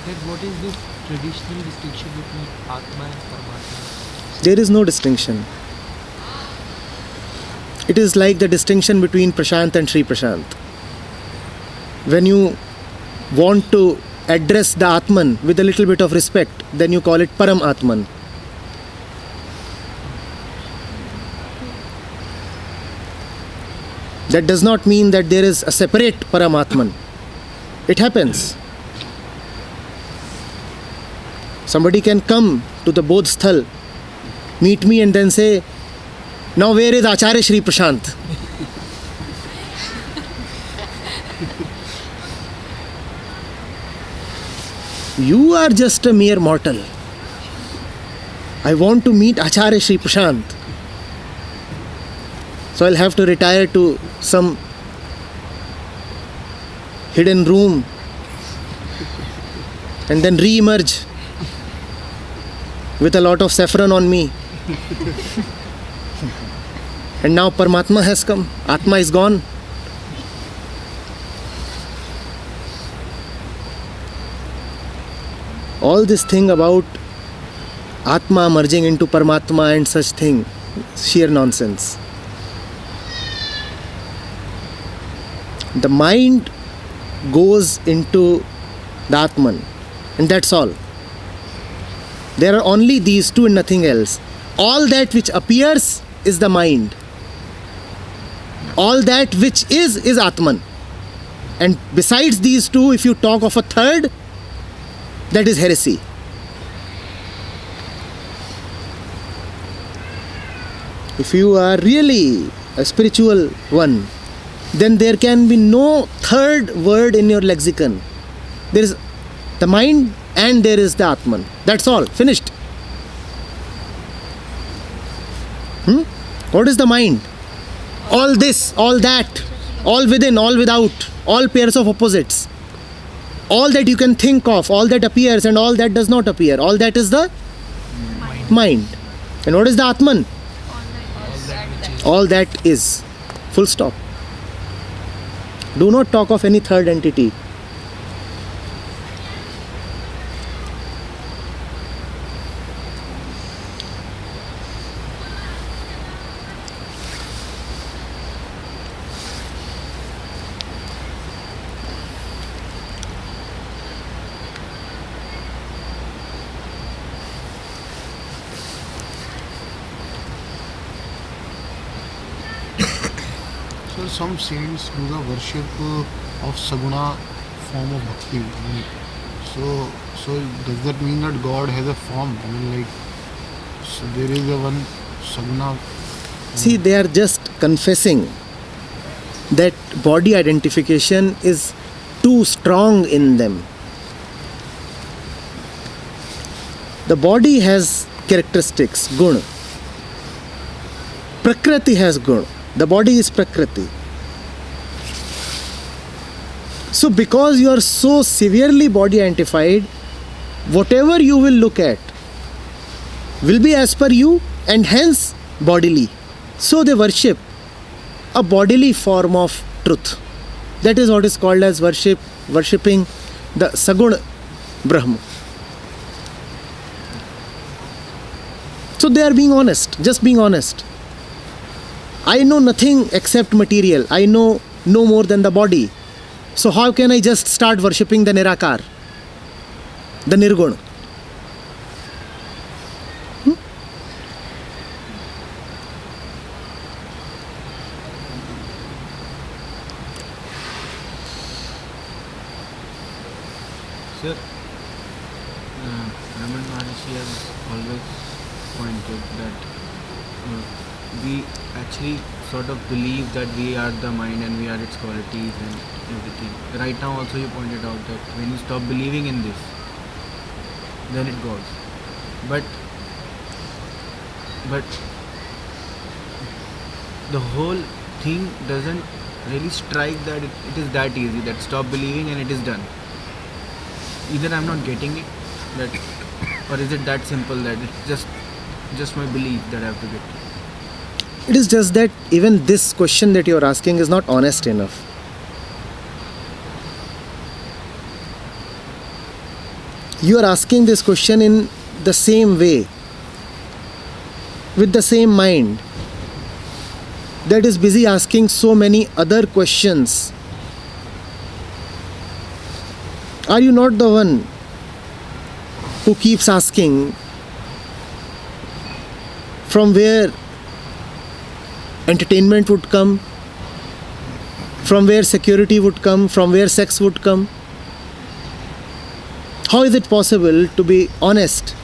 Then what is this traditional distinction between Atma and Paramatma? There is no distinction. It is like the distinction between Prashant and Sri Prashant. When you want to address the Atman with a little bit of respect, then you call it Param Atman. That does not mean that there is a separate Paramatman. It happens. Somebody can come to the Bodh Sthal, meet me and then say, now where is Acharya Shri Prashant? You are just a mere mortal. I want to meet Acharya Shri Prashant. So I'll have to retire to some hidden room and then re-emerge with a lot of saffron on me. And now Paramatma has come. Atma is gone. All this thing about Atma merging into Paramatma and such thing, sheer nonsense. The mind goes into the Atman, and that's all. There are only these two and nothing else. All that which appears is the mind. All that which is Atman. And besides these two, if you talk of a third, that is heresy. If you are really a spiritual one, then there can be no third word in your lexicon. There is the mind and there is the Atman. That's all. Finished. What is the mind? All this, all that, all within, all without, all pairs of opposites. All that you can think of, all that appears and all that does not appear. All that is the mind. And what is the Atman? All that is. Full stop. Do not talk of any third entity. So some saints do the worship of Saguna form of bhakti. I mean, so does that mean that God has a form? I mean, like, so there is a one Saguna. See, they are just confessing that body identification is too strong in them. The body has characteristics, guna. Prakriti has guna. The body is Prakriti. So because you are so severely body identified, whatever you will look at will be as per you and hence bodily. So they worship a bodily form of truth. That is what is called as worshipping the Sagun Brahma. So they are being honest, just being honest. I know nothing except material. I know no more than the body. So how can I just start worshipping the Nirakar, the Nirguna? Sir, Raman Maharishi has always pointed that we actually sort of believe that we are the mind and we are its qualities and everything. Right now also you pointed out that when you stop believing in this, then it goes. But the whole thing doesn't really strike that it is that easy, that stop believing and it is done. Either I'm not getting it, that, or is it that simple that it's just my belief that I have to get? It is just that even this question that you are asking is not honest enough. You are asking this question in the same way, with the same mind, that is busy asking so many other questions. Are you not the one who keeps asking from where entertainment would come, from where security would come, from where sex would come? How is it possible to be honest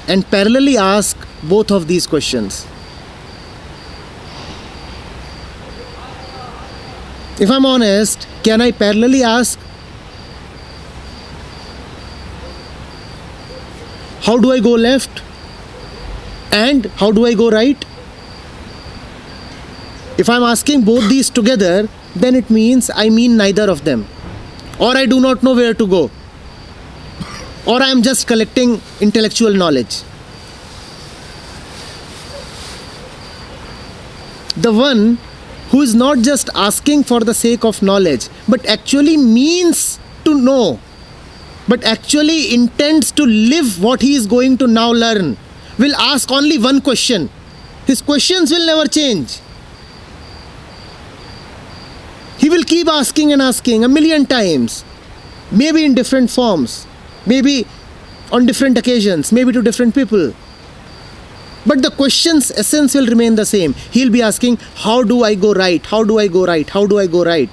and parallelly ask both of these questions? If I'm honest, can I parallelly ask, how do I go left and how do I go right? If I'm asking both these together, then it means I mean neither of them, or I do not know where to go, or I am just collecting intellectual knowledge. The one who is not just asking for the sake of knowledge, but actually means to know, but actually intends to live what he is going to now learn, will ask only one question. His questions will never change. He will keep asking and asking a million times, maybe in different forms, maybe on different occasions, maybe to different people. But the question's essence will remain the same. He'll be asking, how do I go right? How do I go right? How do I go right?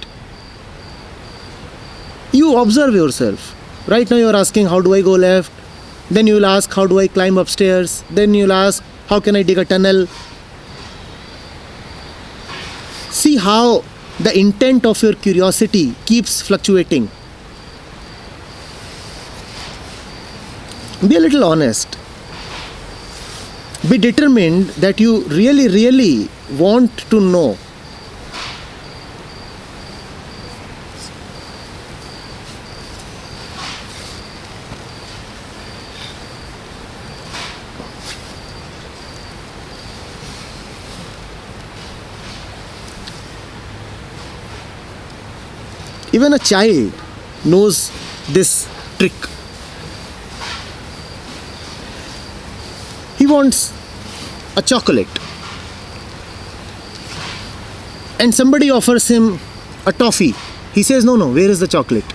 You observe yourself. Right now you're asking, how do I go left? Then you'll ask, how do I climb upstairs? Then you'll ask, how can I dig a tunnel? See how the intent of your curiosity keeps fluctuating. Be a little honest. Be determined that you really, really want to know. Even a child knows this trick. He wants a chocolate, and somebody offers him a toffee. He says, no, where is the chocolate?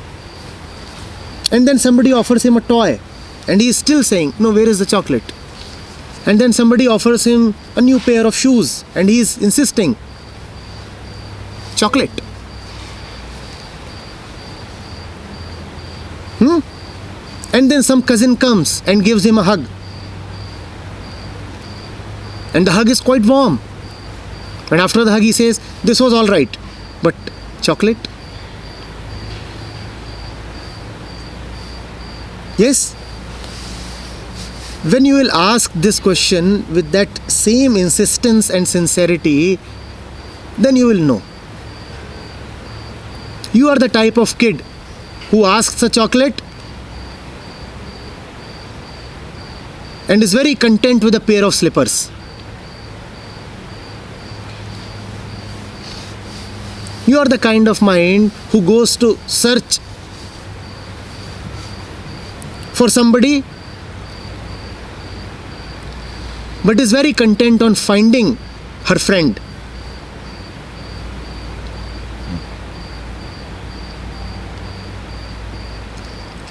And then somebody offers him a toy, and he is still saying, no, where is the chocolate? And then somebody offers him a new pair of shoes, and he is insisting, chocolate. And then some cousin comes and gives him a hug. And the hug is quite warm. And after the hug he says, this was all right, but chocolate? Yes? When you will ask this question with that same insistence and sincerity, then you will know. You are the type of kid who asks a chocolate and is very content with a pair of slippers. You are the kind of mind who goes to search for somebody but is very content on finding her friend.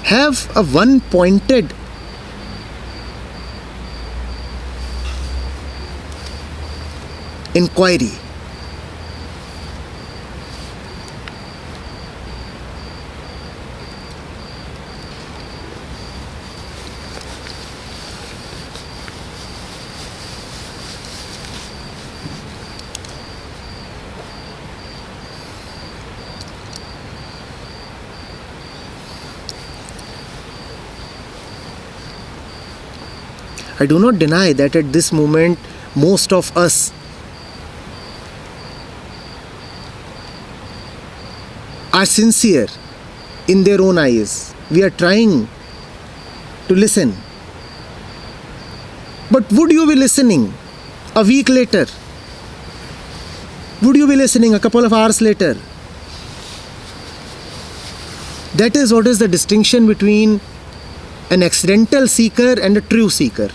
Have a one-pointed inquiry. I do not deny that at this moment, most of us are sincere in their own eyes. We are trying to listen. But would you be listening a week later? Would you be listening a couple of hours later? That is what is the distinction between an accidental seeker and a true seeker.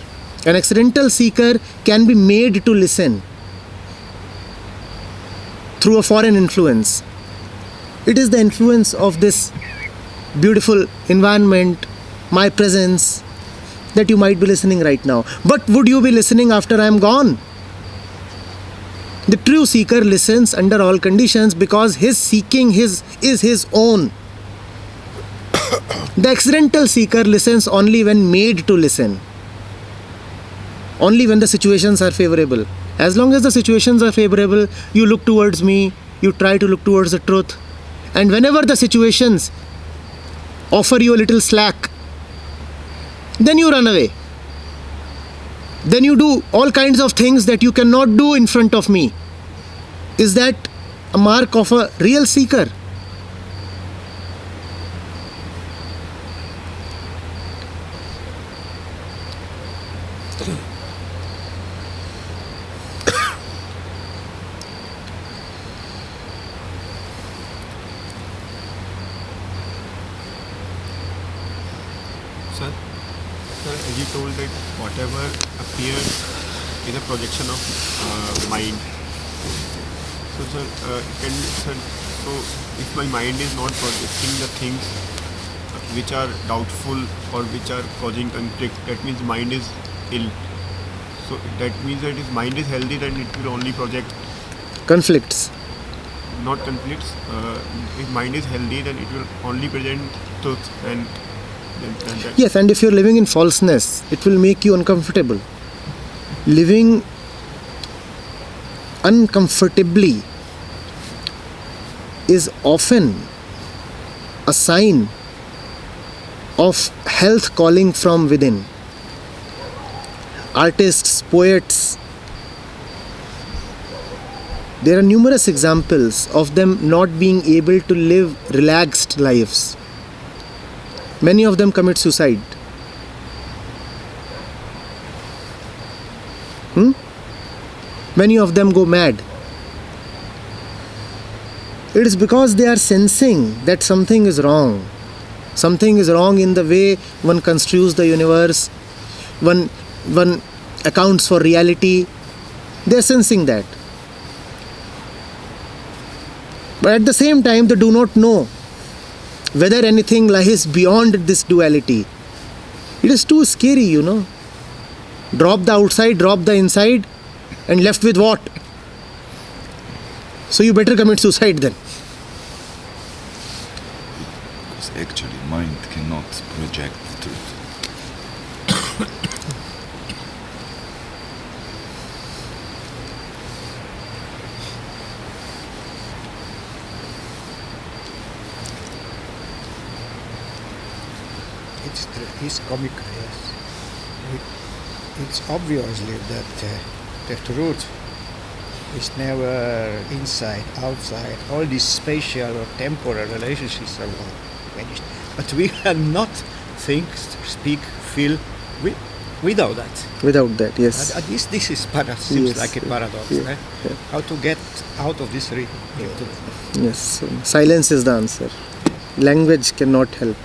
An accidental seeker can be made to listen through a foreign influence. It is the influence of this beautiful environment, my presence, that you might be listening right now. But would you be listening after I am gone? The true seeker listens under all conditions because his seeking is his own. The accidental seeker listens only when made to listen. Only when the situations are favorable. As long as the situations are favorable, you look towards me, you try to look towards the truth. And whenever the situations offer you a little slack, then you run away. Then you do all kinds of things that you cannot do in front of me. Is that a mark of a real seeker? Sir, as you told that whatever appears is a projection of mind. So, sir, so if my mind is not projecting the things which are doubtful or which are causing conflict, that means mind is ill. So that means that if mind is healthy, then it will only project Conflicts. not conflicts. If mind is healthy, then it will only present truth and then that. Yes, and if you're living in falseness, it will make you uncomfortable. Living uncomfortably is often a sign of health calling from within. Artists, poets, there are numerous examples of them not being able to live relaxed lives. Many of them commit suicide. Many of them go mad. It is because they are sensing that something is wrong. Something is wrong in the way one construes the universe, one accounts for reality. They are sensing that. But at the same time, they do not know whether anything lies beyond this duality. It is too scary, Drop the outside, drop the inside, and left with what? So you better commit suicide then. Because actually mind cannot project the truth. It's comical, yes. It's obviously that the truth is never inside, outside. All these spatial or temporal relationships are all vanished. But we cannot think, speak, feel without that. Without that, yes. This is seems Yes, like a paradox. yeah, Eh? yeah. How to get out of this ring? Yes. So silence is the answer. Language cannot help.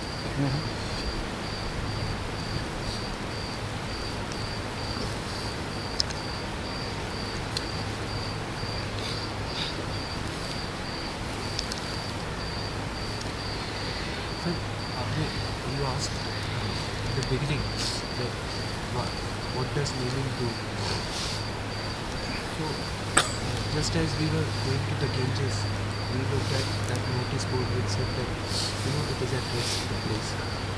Sir, you asked at the beginning that what does meaning do? So, just as we were going to the Ganges, we looked at that notice board which said that it is at rest, the place.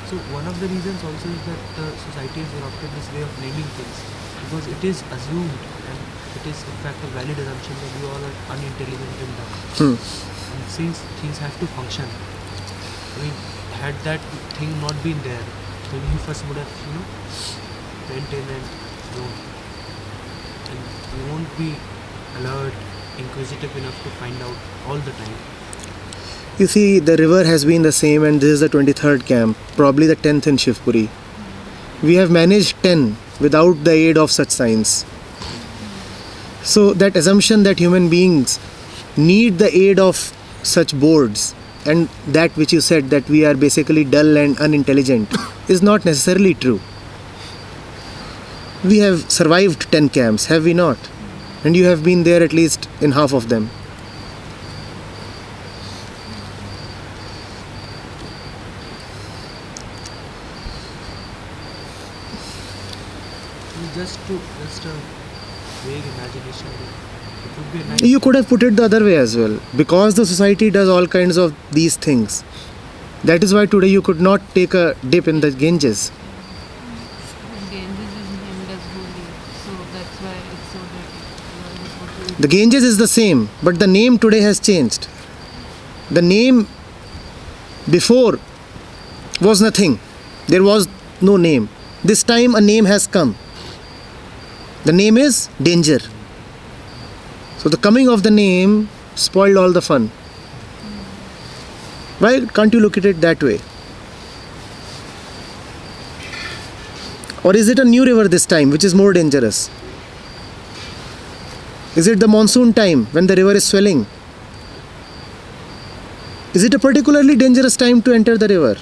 So one of the reasons also is that the society has adopted this way of naming things because it is assumed and it is in fact a valid assumption that we all are unintelligent and dumb. And since things have to function, I mean, had that thing not been there, the universe would have, went in and zone. And you won't be alert, inquisitive enough to find out all the time. You see, the river has been the same, and this is the 23rd camp, probably the 10th in Shivpuri. We have managed 10 without the aid of such science. So that assumption that human beings need the aid of such boards, and that which you said, that we are basically dull and unintelligent, is not necessarily true. We have survived 10 camps, have we not? And you have been there at least in half of them. Just a vague imagination. It would be a nice. You could have put it the other way as well. Because the society does all kinds of these things, that is why today you could not take a dip in the Ganges. Ganges is named as holy, so that's why it's so dirty. The Ganges is the same, but the name today has changed. The name before was nothing. There was no name. This time a name has come. The name is danger. So the coming of the name spoiled all the fun. Why can't you look at it that way? Or is it a new river this time, which is more dangerous? Is it the monsoon time when the river is swelling? Is it a particularly dangerous time to enter the river?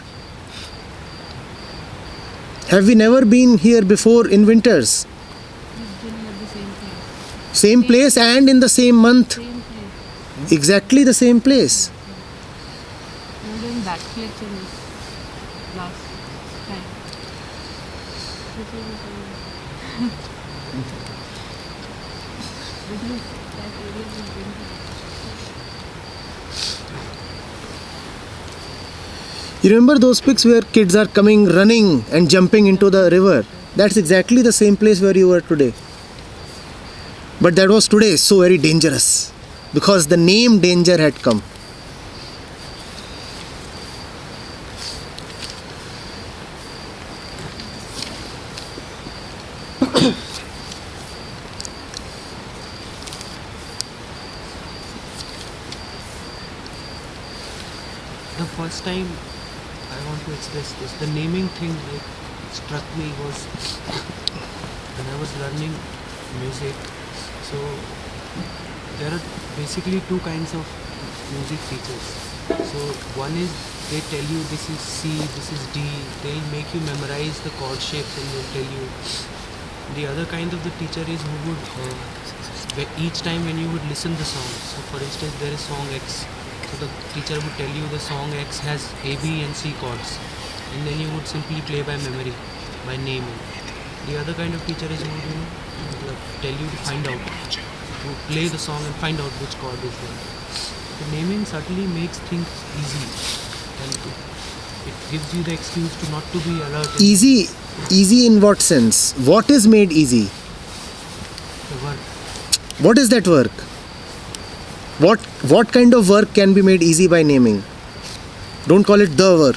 Have we never been here before in winters? We've been at the same place. Same place and in the same month. Same place. Exactly the same place. We were doing backflips in this last time. This was that area was very You remember those pics where kids are coming, running and jumping into the river? That's exactly the same place where you were today. But that was today so very dangerous, because the name danger had come. The first time I want to express this, the naming thing like struck me was when I was learning music. So there are basically two kinds of music teachers. So one is they tell you this is C, this is D. They'll make you memorize the chord shapes and they'll tell you. The other kind of the teacher is who would each time when you would listen the song. So for instance, there is song X. So the teacher would tell you the song X has A, B and C chords, and then you would simply play by memory, by naming. The other kind of teacher is who would tell you to find out, to play the song and find out which chord is there. The naming certainly makes things easy, and it gives you the excuse to not to be alert. Easy in what sense? What is made easy? The work. What is that work? What kind of work can be made easy by naming? Don't call it the work.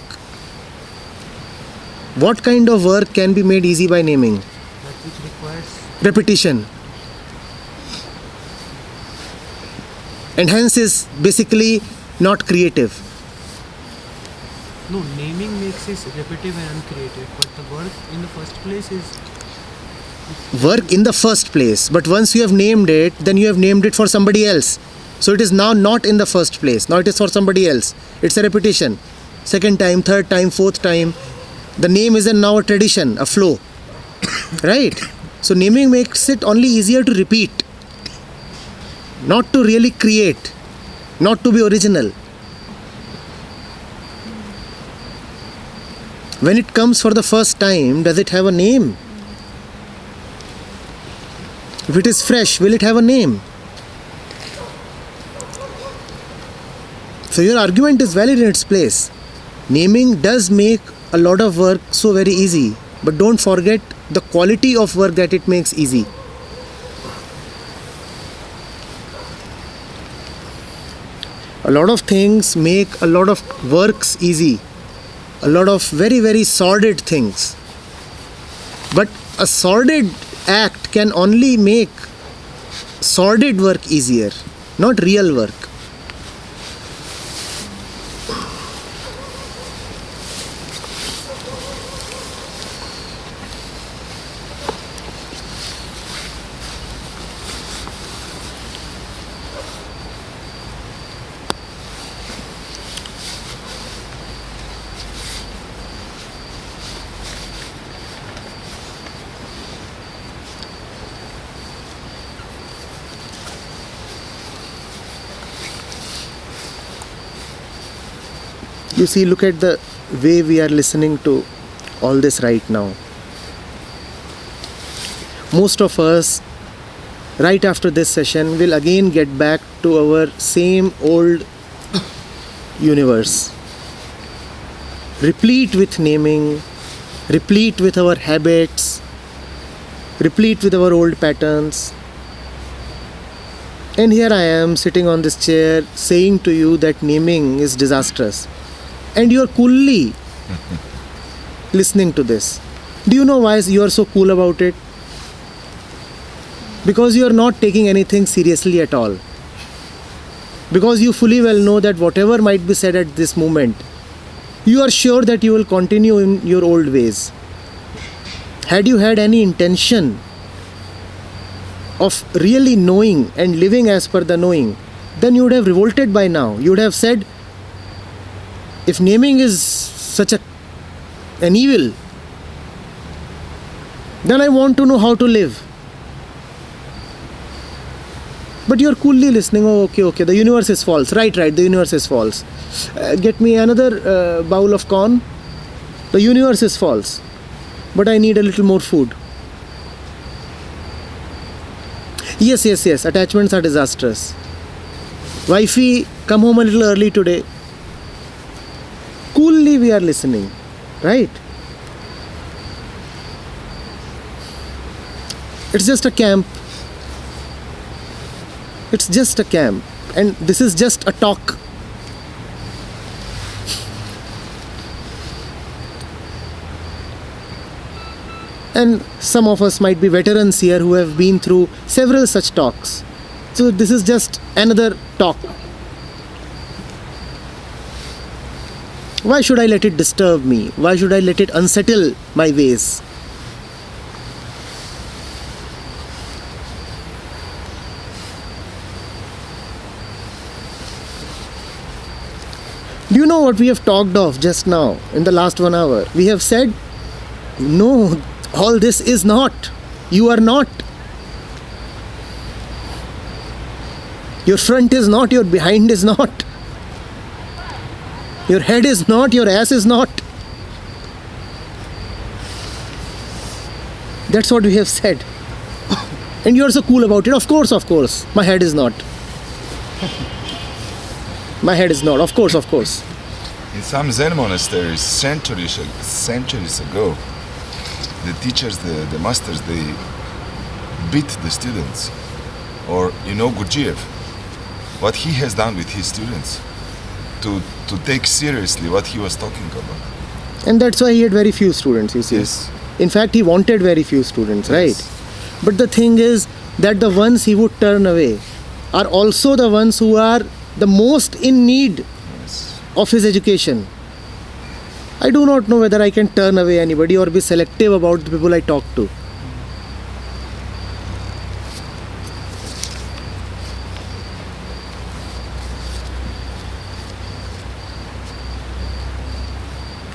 What kind of work can be made easy by naming? That which requires Repetition. And hence is basically not creative. no naming makes it repetitive and uncreative, but the work in the first place is Work in the first place, but once you have named it, then you have named it for somebody else. So it is now not in the first place. Now it is for somebody else. It's a repetition. Second time, third time, fourth time. The name is now a tradition, a flow. Right? So naming makes it only easier to repeat, not to really create, not to be original. When it comes for the first time, does it have a name? If it is fresh, will it have a name? So your argument is valid in its place. Naming does make a lot of work so very easy, but don't forget the quality of work that it makes easy. A lot of things make a lot of works easy. A lot of very, very sordid things. But a sordid act can only make sordid work easier, not real work. You see, look at the way we are listening to all this right now. Most of us, right after this session, will again get back to our same old universe, replete with naming, replete with our habits, replete with our old patterns. And here I am sitting on this chair saying to you that naming is disastrous. And you are coolly listening to this. Do you know why you are so cool about it? Because you are not taking anything seriously at all. Because you fully well know that whatever might be said at this moment, you are sure that you will continue in your old ways. Had you had any intention of really knowing and living as per the knowing, then you would have revolted by now. You would have said, if naming is such an evil, then I want to know how to live. But you're coolly listening. Oh, okay, the universe is false. Right, the universe is false. Get me another bowl of corn. The universe is false. But I need a little more food. Yes, attachments are disastrous. Wifey, come home a little early today. Coolly we are listening, right? It's just a camp. It's just a camp. And this is just a talk. And some of us might be veterans here who have been through several such talks. So this is just another talk. Why should I let it disturb me? Why should I let it unsettle my ways? Do you know what we have talked of just now in the last 1 hour? We have said, no, all this is not. You are not. Your front is not, your behind is not. Your head is not, your ass is not. That's what we have said. And you are so cool about it. Of course. My head is not. My head is not. Of course. In some Zen monasteries, centuries ago, the teachers, the masters, they beat the students. Or, Gurdjieff, what he has done with his students, to take seriously what he was talking about. And that's why he had very few students, you see. Yes. In fact, he wanted very few students, right? Yes. But the thing is that the ones he would turn away are also the ones who are the most in need of his education. I do not know whether I can turn away anybody or be selective about the people I talk to.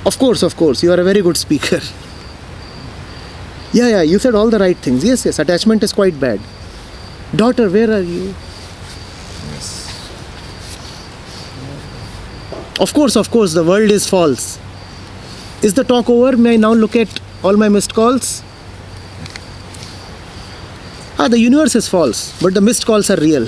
Of course, you are a very good speaker. Yeah, you said all the right things. Yes, attachment is quite bad. Daughter, where are you? Yes. Of course, the world is false. Is the talk over? May I now look at all my missed calls? The universe is false, but the missed calls are real.